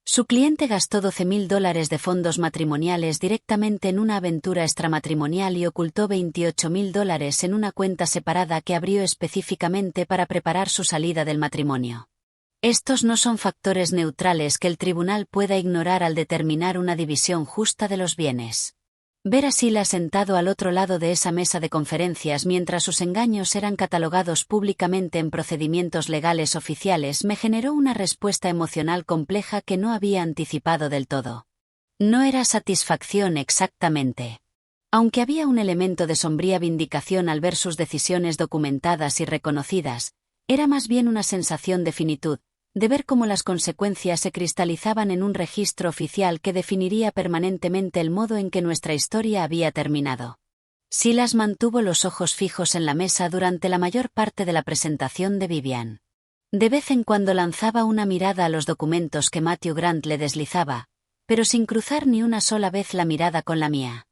Su cliente gastó $12,000 de fondos matrimoniales directamente en una aventura extramatrimonial y ocultó $28,000 en una cuenta separada que abrió específicamente para preparar su salida del matrimonio. Estos no son factores neutrales que el tribunal pueda ignorar al determinar una división justa de los bienes. Ver a Silas sentado al otro lado de esa mesa de conferencias mientras sus engaños eran catalogados públicamente en procedimientos legales oficiales me generó una respuesta emocional compleja que no había anticipado del todo. No era satisfacción exactamente. Aunque había un elemento de sombría vindicación al ver sus decisiones documentadas y reconocidas, era más bien una sensación de finitud, de ver cómo las consecuencias se cristalizaban en un registro oficial que definiría permanentemente el modo en que nuestra historia había terminado. Silas mantuvo los ojos fijos en la mesa durante la mayor parte de la presentación de Vivian. De vez en cuando lanzaba una mirada a los documentos que Matthew Grant le deslizaba, pero sin cruzar ni una sola vez la mirada con la mía.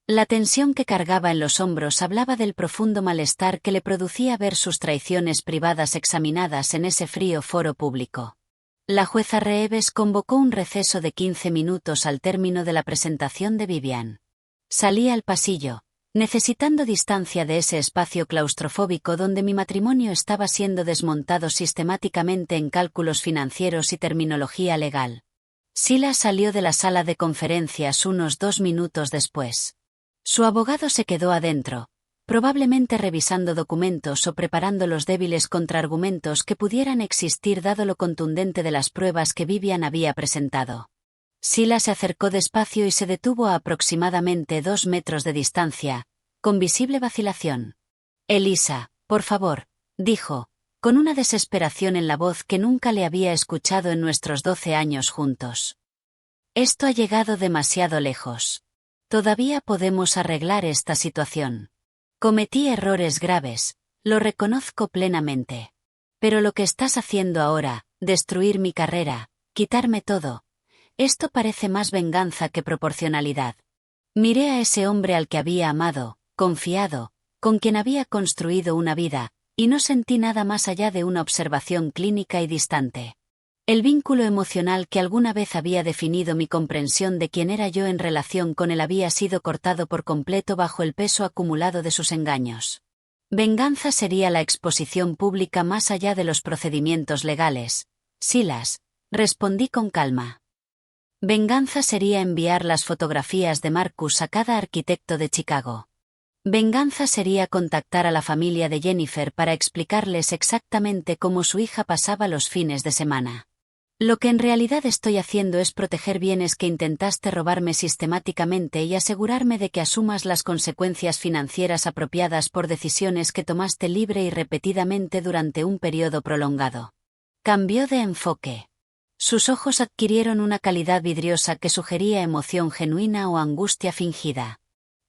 La tensión que cargaba en los hombros hablaba del profundo malestar que le producía ver sus traiciones privadas examinadas en ese frío foro público. La jueza Reeves convocó un receso de 15 minutos al término de la presentación de Vivian. Salí al pasillo, necesitando distancia de ese espacio claustrofóbico donde mi matrimonio estaba siendo desmontado sistemáticamente en cálculos financieros y terminología legal. Silas salió de la sala de conferencias unos 2 minutos después. Su abogado se quedó adentro, probablemente revisando documentos o preparando los débiles contraargumentos que pudieran existir dado lo contundente de las pruebas que Vivian había presentado. Silas se acercó despacio y se detuvo a aproximadamente 2 metros de distancia, con visible vacilación. «Elisa, por favor», dijo, con una desesperación en la voz que nunca le había escuchado en nuestros 12 años juntos. «Esto ha llegado demasiado lejos. Todavía podemos arreglar esta situación. Cometí errores graves, lo reconozco plenamente. Pero lo que estás haciendo ahora, destruir mi carrera, quitarme todo, esto parece más venganza que proporcionalidad». Miré a ese hombre al que había amado, confiado, con quien había construido una vida, y no sentí nada más allá de una observación clínica y distante. El vínculo emocional que alguna vez había definido mi comprensión de quién era yo en relación con él había sido cortado por completo bajo el peso acumulado de sus engaños. Venganza sería la exposición pública más allá de los procedimientos legales. Silas, respondí con calma. Venganza sería enviar las fotografías de Marcus a cada arquitecto de Chicago. Venganza sería contactar a la familia de Jennifer para explicarles exactamente cómo su hija pasaba los fines de semana. Lo que en realidad estoy haciendo es proteger bienes que intentaste robarme sistemáticamente y asegurarme de que asumas las consecuencias financieras apropiadas por decisiones que tomaste libre y repetidamente durante un periodo prolongado. Cambió de enfoque. Sus ojos adquirieron una calidad vidriosa que sugería emoción genuina o angustia fingida.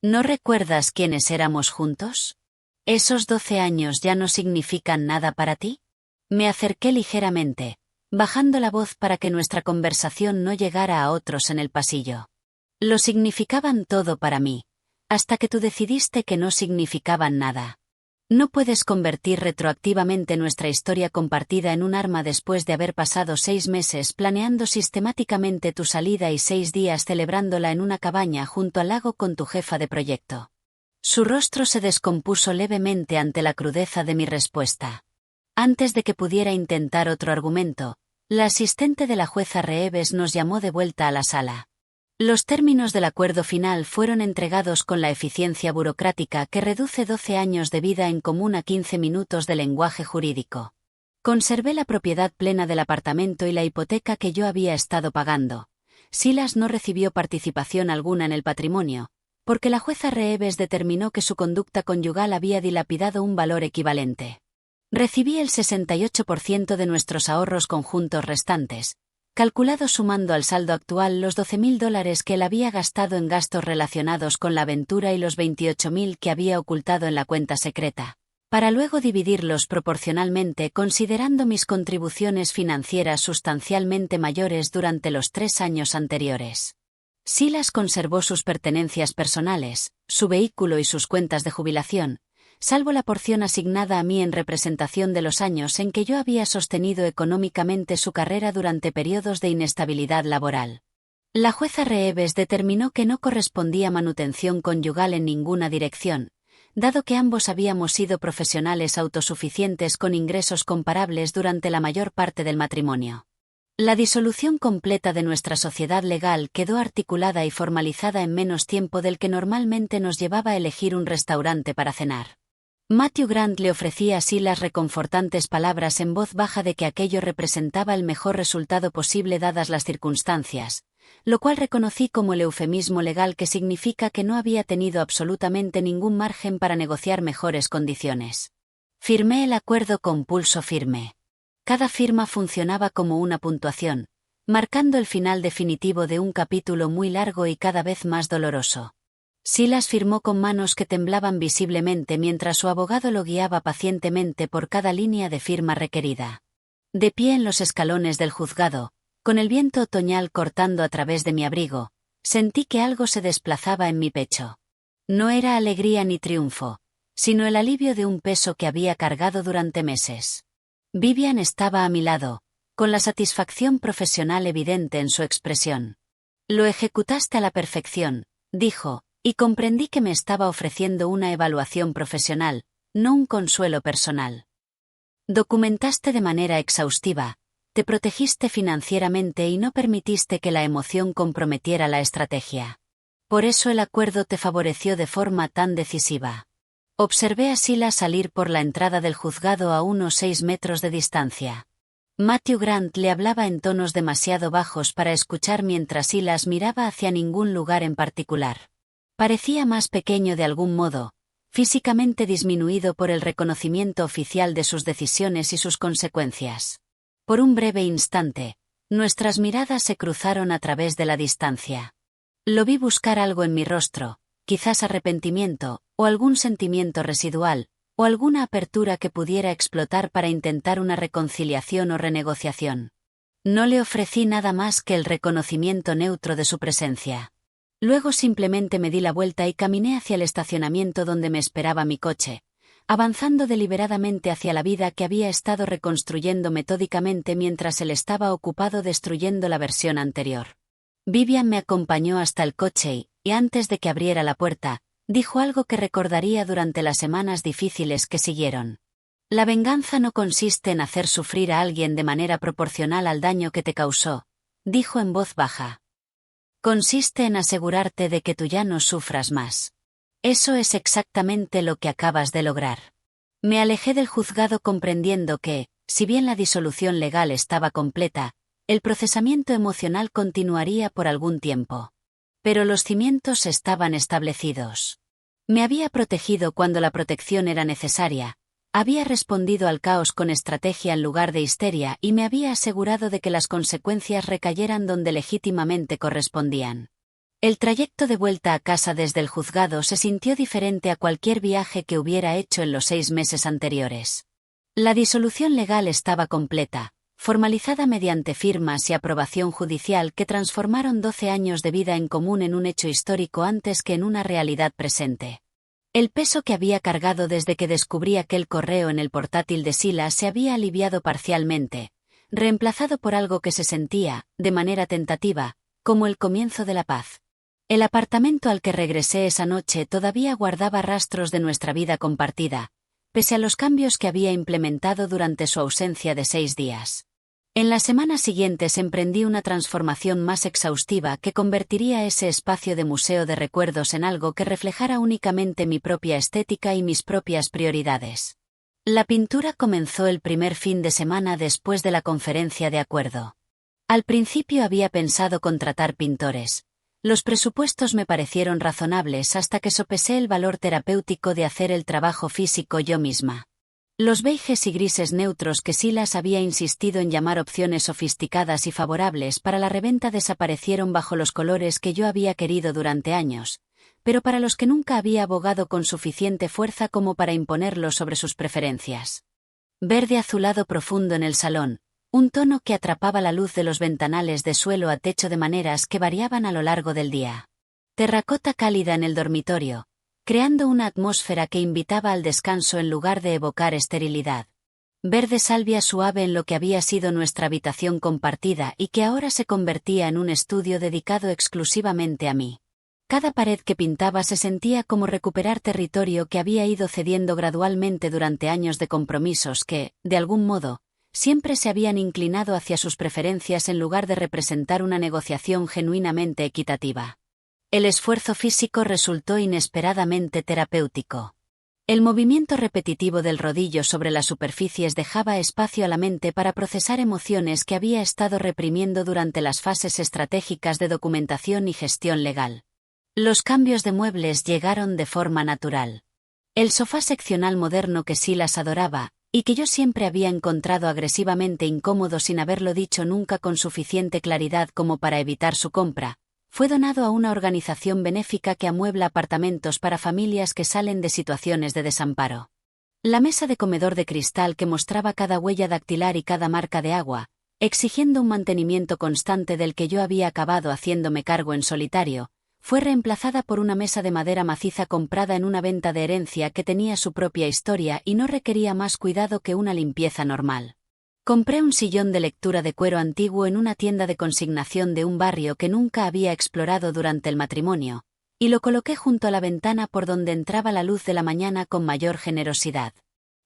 ¿No recuerdas quiénes éramos juntos? ¿Esos 12 años ya no significan nada para ti? Me acerqué ligeramente, bajando la voz para que nuestra conversación no llegara a otros en el pasillo. Lo significaban todo para mí, hasta que tú decidiste que no significaban nada. No puedes convertir retroactivamente nuestra historia compartida en un arma después de haber pasado 6 meses planeando sistemáticamente tu salida y 6 días celebrándola en una cabaña junto al lago con tu jefa de proyecto. Su rostro se descompuso levemente ante la crudeza de mi respuesta. Antes de que pudiera intentar otro argumento, la asistente de la jueza Reeves nos llamó de vuelta a la sala. Los términos del acuerdo final fueron entregados con la eficiencia burocrática que reduce 12 años de vida en común a 15 minutos de lenguaje jurídico. Conservé la propiedad plena del apartamento y la hipoteca que yo había estado pagando. Silas no recibió participación alguna en el patrimonio, porque la jueza Reeves determinó que su conducta conyugal había dilapidado un valor equivalente. Recibí el 68% de nuestros ahorros conjuntos restantes, calculados sumando al saldo actual los $12,000 que él había gastado en gastos relacionados con la aventura y los $28,000 que había ocultado en la cuenta secreta, para luego dividirlos proporcionalmente considerando mis contribuciones financieras sustancialmente mayores durante los 3 años anteriores. Silas conservó sus pertenencias personales, su vehículo y sus cuentas de jubilación, salvo la porción asignada a mí en representación de los años en que yo había sostenido económicamente su carrera durante periodos de inestabilidad laboral. La jueza Reeves determinó que no correspondía manutención conyugal en ninguna dirección, dado que ambos habíamos sido profesionales autosuficientes con ingresos comparables durante la mayor parte del matrimonio. La disolución completa de nuestra sociedad legal quedó articulada y formalizada en menos tiempo del que normalmente nos llevaba a elegir un restaurante para cenar. Matthew Grant le ofrecía a Silas reconfortantes palabras en voz baja de que aquello representaba el mejor resultado posible dadas las circunstancias, lo cual reconocí como el eufemismo legal que significa que no había tenido absolutamente ningún margen para negociar mejores condiciones. Firmé el acuerdo con pulso firme. Cada firma funcionaba como una puntuación, marcando el final definitivo de un capítulo muy largo y cada vez más doloroso. Silas firmó con manos que temblaban visiblemente mientras su abogado lo guiaba pacientemente por cada línea de firma requerida. De pie en los escalones del juzgado, con el viento otoñal cortando a través de mi abrigo, sentí que algo se desplazaba en mi pecho. No era alegría ni triunfo, sino el alivio de un peso que había cargado durante meses. Vivian estaba a mi lado, con la satisfacción profesional evidente en su expresión. Lo ejecutaste a la perfección, dijo, y comprendí que me estaba ofreciendo una evaluación profesional, no un consuelo personal. Documentaste de manera exhaustiva, te protegiste financieramente y no permitiste que la emoción comprometiera la estrategia. Por eso el acuerdo te favoreció de forma tan decisiva. Observé a Silas salir por la entrada del juzgado a unos 6 metros de distancia. Matthew Grant le hablaba en tonos demasiado bajos para escuchar mientras Silas miraba hacia ningún lugar en particular. Parecía más pequeño de algún modo, físicamente disminuido por el reconocimiento oficial de sus decisiones y sus consecuencias. Por un breve instante, nuestras miradas se cruzaron a través de la distancia. Lo vi buscar algo en mi rostro, quizás arrepentimiento, o algún sentimiento residual, o alguna apertura que pudiera explotar para intentar una reconciliación o renegociación. No le ofrecí nada más que el reconocimiento neutro de su presencia. Luego simplemente me di la vuelta y caminé hacia el estacionamiento donde me esperaba mi coche, avanzando deliberadamente hacia la vida que había estado reconstruyendo metódicamente mientras él estaba ocupado destruyendo la versión anterior. Vivian me acompañó hasta el coche y antes de que abriera la puerta, dijo algo que recordaría durante las semanas difíciles que siguieron. La venganza no consiste en hacer sufrir a alguien de manera proporcional al daño que te causó, dijo en voz baja. Consiste en asegurarte de que tú ya no sufras más. Eso es exactamente lo que acabas de lograr. Me alejé del juzgado comprendiendo que, si bien la disolución legal estaba completa, el procesamiento emocional continuaría por algún tiempo. Pero los cimientos estaban establecidos. Me había protegido cuando la protección era necesaria, había respondido al caos con estrategia en lugar de histeria y me había asegurado de que las consecuencias recayeran donde legítimamente correspondían. El trayecto de vuelta a casa desde el juzgado se sintió diferente a cualquier viaje que hubiera hecho en los 6 meses anteriores. La disolución legal estaba completa, formalizada mediante firmas y aprobación judicial que transformaron 12 años de vida en común en un hecho histórico antes que en una realidad presente. El peso que había cargado desde que descubrí aquel correo en el portátil de Silas se había aliviado parcialmente, reemplazado por algo que se sentía, de manera tentativa, como el comienzo de la paz. El apartamento al que regresé esa noche todavía guardaba rastros de nuestra vida compartida, pese a los cambios que había implementado durante su ausencia de 6 días. En las semanas siguientes emprendí una transformación más exhaustiva que convertiría ese espacio de museo de recuerdos en algo que reflejara únicamente mi propia estética y mis propias prioridades. La pintura comenzó el primer fin de semana después de la conferencia de acuerdo. Al principio había pensado contratar pintores. Los presupuestos me parecieron razonables hasta que sopesé el valor terapéutico de hacer el trabajo físico yo misma. Los beiges y grises neutros que Silas había insistido en llamar opciones sofisticadas y favorables para la reventa desaparecieron bajo los colores que yo había querido durante años, pero para los que nunca había abogado con suficiente fuerza como para imponerlos sobre sus preferencias. Verde azulado profundo en el salón, un tono que atrapaba la luz de los ventanales de suelo a techo de maneras que variaban a lo largo del día. Terracota cálida en el dormitorio, creando una atmósfera que invitaba al descanso en lugar de evocar esterilidad. Verde salvia suave en lo que había sido nuestra habitación compartida y que ahora se convertía en un estudio dedicado exclusivamente a mí. Cada pared que pintaba se sentía como recuperar territorio que había ido cediendo gradualmente durante años de compromisos que, de algún modo, siempre se habían inclinado hacia sus preferencias en lugar de representar una negociación genuinamente equitativa. El esfuerzo físico resultó inesperadamente terapéutico. El movimiento repetitivo del rodillo sobre las superficies dejaba espacio a la mente para procesar emociones que había estado reprimiendo durante las fases estratégicas de documentación y gestión legal. Los cambios de muebles llegaron de forma natural. El sofá seccional moderno que Silas adoraba, y que yo siempre había encontrado agresivamente incómodo sin haberlo dicho nunca con suficiente claridad como para evitar su compra, fue donado a una organización benéfica que amuebla apartamentos para familias que salen de situaciones de desamparo. La mesa de comedor de cristal que mostraba cada huella dactilar y cada marca de agua, exigiendo un mantenimiento constante del que yo había acabado haciéndome cargo en solitario, fue reemplazada por una mesa de madera maciza comprada en una venta de herencia que tenía su propia historia y no requería más cuidado que una limpieza normal. Compré un sillón de lectura de cuero antiguo en una tienda de consignación de un barrio que nunca había explorado durante el matrimonio, y lo coloqué junto a la ventana por donde entraba la luz de la mañana con mayor generosidad.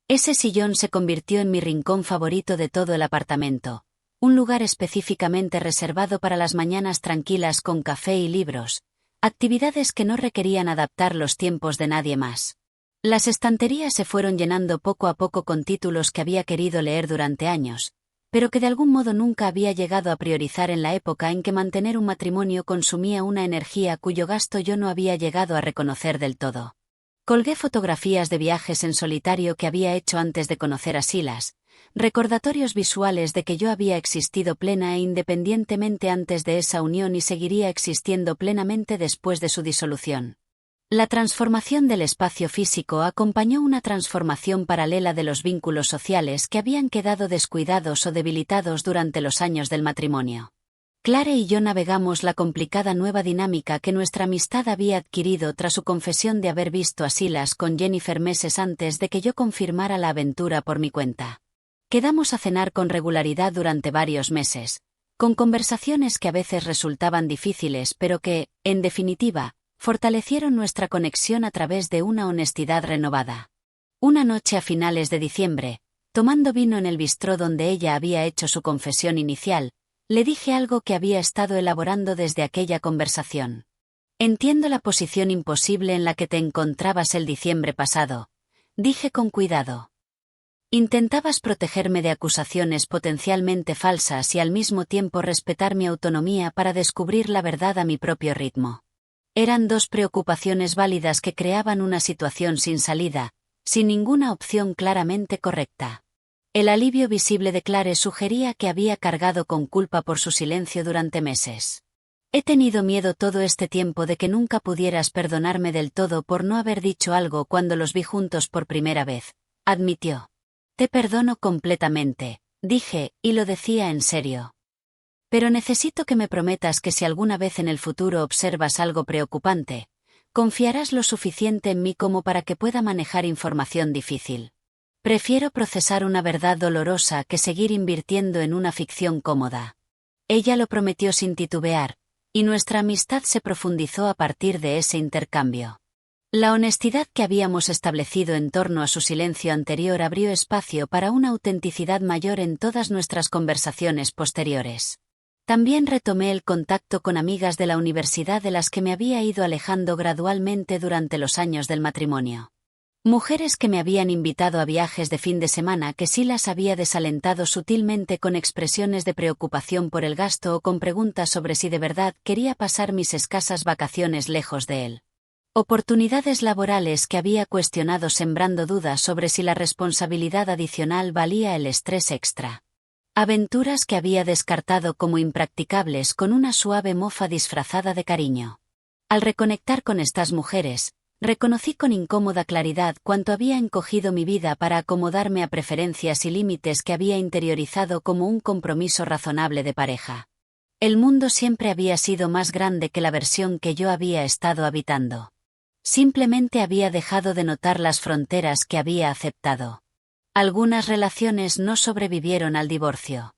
Ese sillón se convirtió en mi rincón favorito de todo el apartamento, un lugar específicamente reservado para las mañanas tranquilas con café y libros, actividades que no requerían adaptar los tiempos de nadie más. Las estanterías se fueron llenando poco a poco con títulos que había querido leer durante años, pero que de algún modo nunca había llegado a priorizar en la época en que mantener un matrimonio consumía una energía cuyo gasto yo no había llegado a reconocer del todo. Colgué fotografías de viajes en solitario que había hecho antes de conocer a Silas, recordatorios visuales de que yo había existido plena e independientemente antes de esa unión y seguiría existiendo plenamente después de su disolución. La transformación del espacio físico acompañó una transformación paralela de los vínculos sociales que habían quedado descuidados o debilitados durante los años del matrimonio. Clare y yo navegamos la complicada nueva dinámica que nuestra amistad había adquirido tras su confesión de haber visto a Silas con Jennifer meses antes de que yo confirmara la aventura por mi cuenta. Quedamos a cenar con regularidad durante varios meses, con conversaciones que a veces resultaban difíciles pero que, en definitiva, fortalecieron nuestra conexión a través de una honestidad renovada. Una noche a finales de diciembre, tomando vino en el bistró donde ella había hecho su confesión inicial, le dije algo que había estado elaborando desde aquella conversación. Entiendo la posición imposible en la que te encontrabas el diciembre pasado, dije con cuidado. Intentabas protegerme de acusaciones potencialmente falsas y al mismo tiempo respetar mi autonomía para descubrir la verdad a mi propio ritmo. Eran dos preocupaciones válidas que creaban una situación sin salida, sin ninguna opción claramente correcta. El alivio visible de Clare sugería que había cargado con culpa por su silencio durante meses. He tenido miedo todo este tiempo de que nunca pudieras perdonarme del todo por no haber dicho algo cuando los vi juntos por primera vez, admitió. Te perdono completamente, dije, y lo decía en serio. Pero necesito que me prometas que si alguna vez en el futuro observas algo preocupante, confiarás lo suficiente en mí como para que pueda manejar información difícil. Prefiero procesar una verdad dolorosa que seguir invirtiendo en una ficción cómoda. Ella lo prometió sin titubear, y nuestra amistad se profundizó a partir de ese intercambio. La honestidad que habíamos establecido en torno a su silencio anterior abrió espacio para una autenticidad mayor en todas nuestras conversaciones posteriores. También retomé el contacto con amigas de la universidad de las que me había ido alejando gradualmente durante los años del matrimonio. Mujeres que me habían invitado a viajes de fin de semana que Silas había desalentado sutilmente con expresiones de preocupación por el gasto o con preguntas sobre si de verdad quería pasar mis escasas vacaciones lejos de él. Oportunidades laborales que había cuestionado sembrando dudas sobre si la responsabilidad adicional valía el estrés extra. Aventuras que había descartado como impracticables con una suave mofa disfrazada de cariño. Al reconectar con estas mujeres, reconocí con incómoda claridad cuánto había encogido mi vida para acomodarme a preferencias y límites que había interiorizado como un compromiso razonable de pareja. El mundo siempre había sido más grande que la versión que yo había estado habitando. Simplemente había dejado de notar las fronteras que había aceptado. Algunas relaciones no sobrevivieron al divorcio.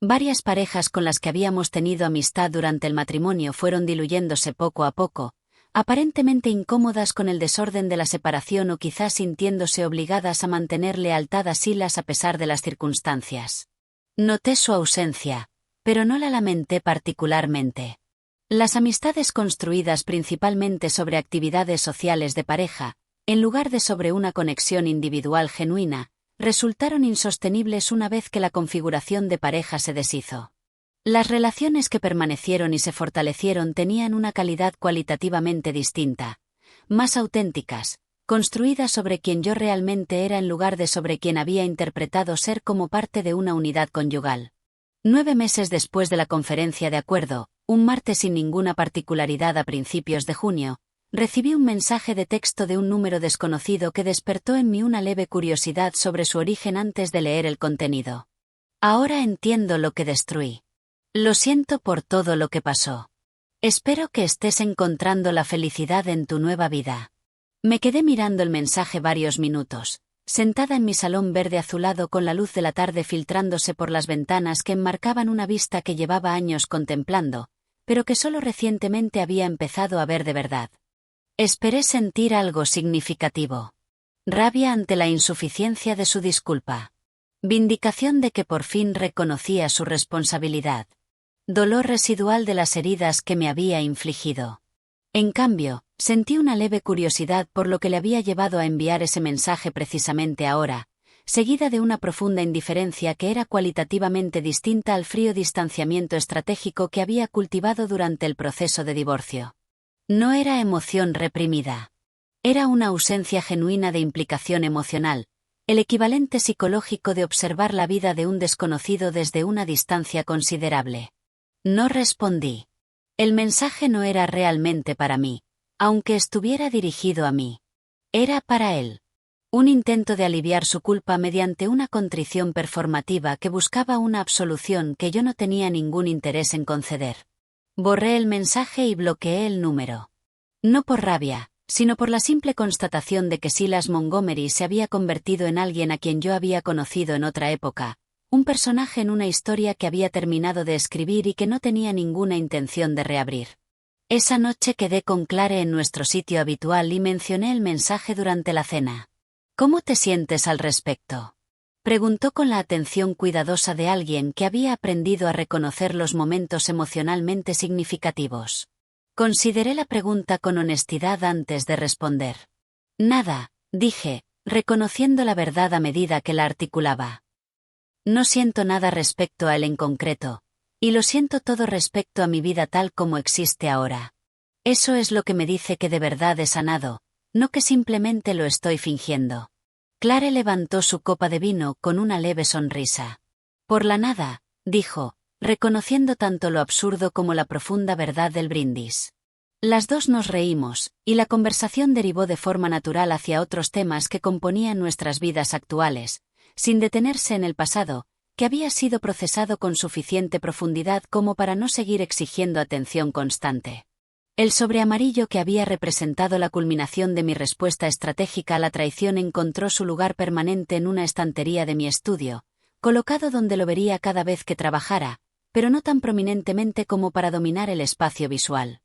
Varias parejas con las que habíamos tenido amistad durante el matrimonio fueron diluyéndose poco a poco, aparentemente incómodas con el desorden de la separación o quizás sintiéndose obligadas a mantener lealtad a Silas a pesar de las circunstancias. Noté su ausencia, pero no la lamenté particularmente. Las amistades construidas principalmente sobre actividades sociales de pareja, en lugar de sobre una conexión individual genuina, resultaron insostenibles una vez que la configuración de pareja se deshizo. Las relaciones que permanecieron y se fortalecieron tenían una calidad cualitativamente distinta, más auténticas, construidas sobre quien yo realmente era en lugar de sobre quien había interpretado ser como parte de una unidad conyugal. 9 meses después de la conferencia de acuerdo, un martes sin ninguna particularidad a principios de junio, recibí un mensaje de texto de un número desconocido que despertó en mí una leve curiosidad sobre su origen antes de leer el contenido. Ahora entiendo lo que destruí. Lo siento por todo lo que pasó. Espero que estés encontrando la felicidad en tu nueva vida. Me quedé mirando el mensaje varios minutos, sentada en mi salón verde azulado con la luz de la tarde filtrándose por las ventanas que enmarcaban una vista que llevaba años contemplando, pero que solo recientemente había empezado a ver de verdad. Esperé sentir algo significativo. Rabia ante la insuficiencia de su disculpa. Vindicación de que por fin reconocía su responsabilidad. Dolor residual de las heridas que me había infligido. En cambio, sentí una leve curiosidad por lo que le había llevado a enviar ese mensaje precisamente ahora, seguida de una profunda indiferencia que era cualitativamente distinta al frío distanciamiento estratégico que había cultivado durante el proceso de divorcio. No era emoción reprimida. Era una ausencia genuina de implicación emocional, el equivalente psicológico de observar la vida de un desconocido desde una distancia considerable. No respondí. El mensaje no era realmente para mí, aunque estuviera dirigido a mí. Era para él. Un intento de aliviar su culpa mediante una contrición performativa que buscaba una absolución que yo no tenía ningún interés en conceder. Borré el mensaje y bloqueé el número. No por rabia, sino por la simple constatación de que Silas Montgomery se había convertido en alguien a quien yo había conocido en otra época, un personaje en una historia que había terminado de escribir y que no tenía ninguna intención de reabrir. Esa noche quedé con Clare en nuestro sitio habitual y mencioné el mensaje durante la cena. ¿Cómo te sientes al respecto?, preguntó con la atención cuidadosa de alguien que había aprendido a reconocer los momentos emocionalmente significativos. Consideré la pregunta con honestidad antes de responder. Nada, dije, reconociendo la verdad a medida que la articulaba. No siento nada respecto a él en concreto, y lo siento todo respecto a mi vida tal como existe ahora. Eso es lo que me dice que de verdad he sanado, no que simplemente lo estoy fingiendo. Clare levantó su copa de vino con una leve sonrisa. Por la nada, dijo, reconociendo tanto lo absurdo como la profunda verdad del brindis. Las dos nos reímos, y la conversación derivó de forma natural hacia otros temas que componían nuestras vidas actuales, sin detenerse en el pasado, que había sido procesado con suficiente profundidad como para no seguir exigiendo atención constante. El sobre amarillo que había representado la culminación de mi respuesta estratégica a la traición encontró su lugar permanente en una estantería de mi estudio, colocado donde lo vería cada vez que trabajara, pero no tan prominentemente como para dominar el espacio visual.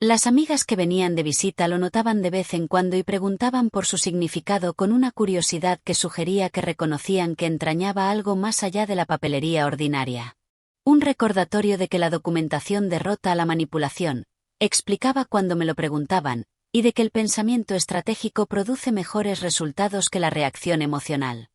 Las amigas que venían de visita lo notaban de vez en cuando y preguntaban por su significado con una curiosidad que sugería que reconocían que entrañaba algo más allá de la papelería ordinaria. Un recordatorio de que la documentación derrota a la manipulación, explicaba cuando me lo preguntaban, y de que el pensamiento estratégico produce mejores resultados que la reacción emocional.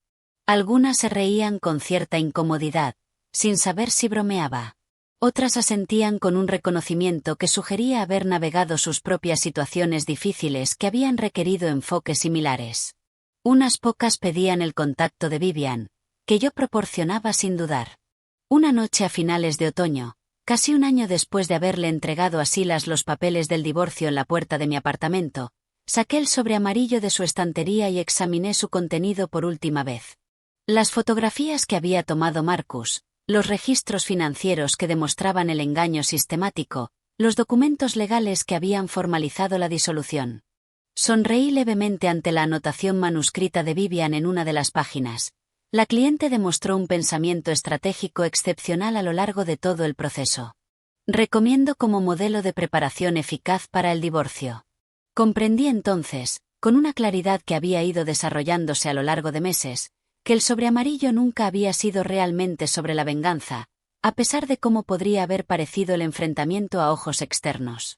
Algunas se reían con cierta incomodidad, sin saber si bromeaba. Otras asentían con un reconocimiento que sugería haber navegado sus propias situaciones difíciles que habían requerido enfoques similares. Unas pocas pedían el contacto de Vivian, que yo proporcionaba sin dudar. Una noche a finales de otoño, casi un año después de haberle entregado a Silas los papeles del divorcio en la puerta de mi apartamento, saqué el sobre amarillo de su estantería y examiné su contenido por última vez. Las fotografías que había tomado Marcus, los registros financieros que demostraban el engaño sistemático, los documentos legales que habían formalizado la disolución. Sonreí levemente ante la anotación manuscrita de Vivian en una de las páginas. La cliente demostró un pensamiento estratégico excepcional a lo largo de todo el proceso. Recomiendo como modelo de preparación eficaz para el divorcio. Comprendí entonces, con una claridad que había ido desarrollándose a lo largo de meses, que el sobre amarillo nunca había sido realmente sobre la venganza, a pesar de cómo podría haber parecido el enfrentamiento a ojos externos.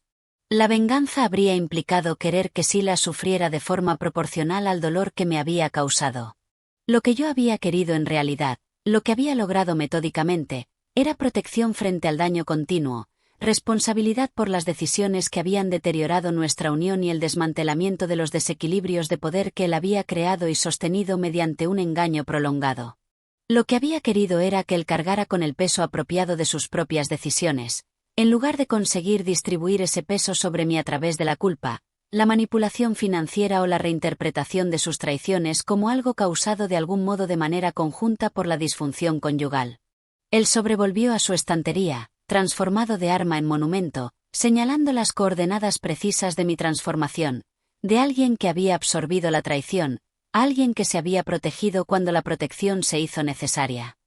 La venganza habría implicado querer que Silas sufriera de forma proporcional al dolor que me había causado. Lo que yo había querido en realidad, lo que había logrado metódicamente, era protección frente al daño continuo, responsabilidad por las decisiones que habían deteriorado nuestra unión y el desmantelamiento de los desequilibrios de poder que él había creado y sostenido mediante un engaño prolongado. Lo que había querido era que él cargara con el peso apropiado de sus propias decisiones, en lugar de conseguir distribuir ese peso sobre mí a través de la culpa, la manipulación financiera o la reinterpretación de sus traiciones como algo causado de algún modo de manera conjunta por la disfunción conyugal. Él sobrevolvió a su estantería, transformado de arma en monumento, señalando las coordenadas precisas de mi transformación, de alguien que había absorbido la traición, a alguien que se había protegido cuando la protección se hizo necesaria.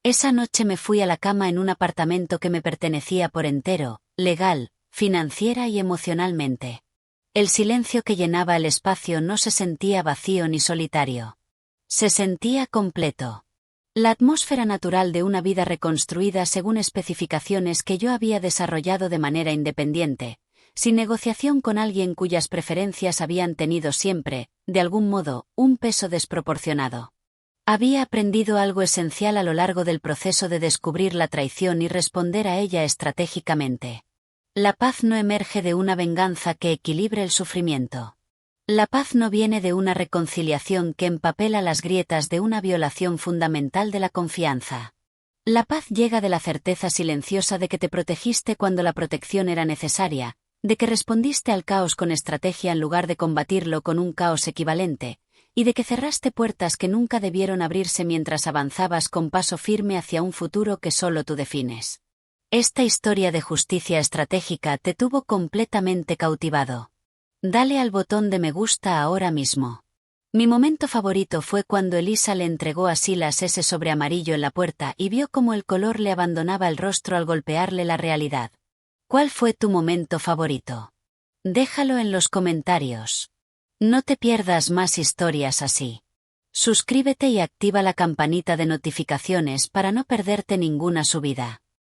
Esa noche me fui a la cama en un apartamento que me pertenecía por entero, legal, financiera y emocionalmente. El silencio que llenaba el espacio no se sentía vacío ni solitario. Se sentía completo. La atmósfera natural de una vida reconstruida según especificaciones que yo había desarrollado de manera independiente, sin negociación con alguien cuyas preferencias habían tenido siempre, de algún modo, un peso desproporcionado. Había aprendido algo esencial a lo largo del proceso de descubrir la traición y responder a ella estratégicamente. La paz no emerge de una venganza que equilibre el sufrimiento. La paz no viene de una reconciliación que empapela las grietas de una violación fundamental de la confianza. La paz llega de la certeza silenciosa de que te protegiste cuando la protección era necesaria, de que respondiste al caos con estrategia en lugar de combatirlo con un caos equivalente, y de que cerraste puertas que nunca debieron abrirse mientras avanzabas con paso firme hacia un futuro que solo tú defines. Esta historia de justicia estratégica te tuvo completamente cautivado. Dale al botón de me gusta ahora mismo. Mi momento favorito fue cuando Elisa le entregó a Silas ese sobre amarillo en la puerta y vio cómo el color le abandonaba el rostro al golpearle la realidad. ¿Cuál fue tu momento favorito? Déjalo en los comentarios. No te pierdas más historias así. Suscríbete y activa la campanita de notificaciones para no perderte ninguna subida.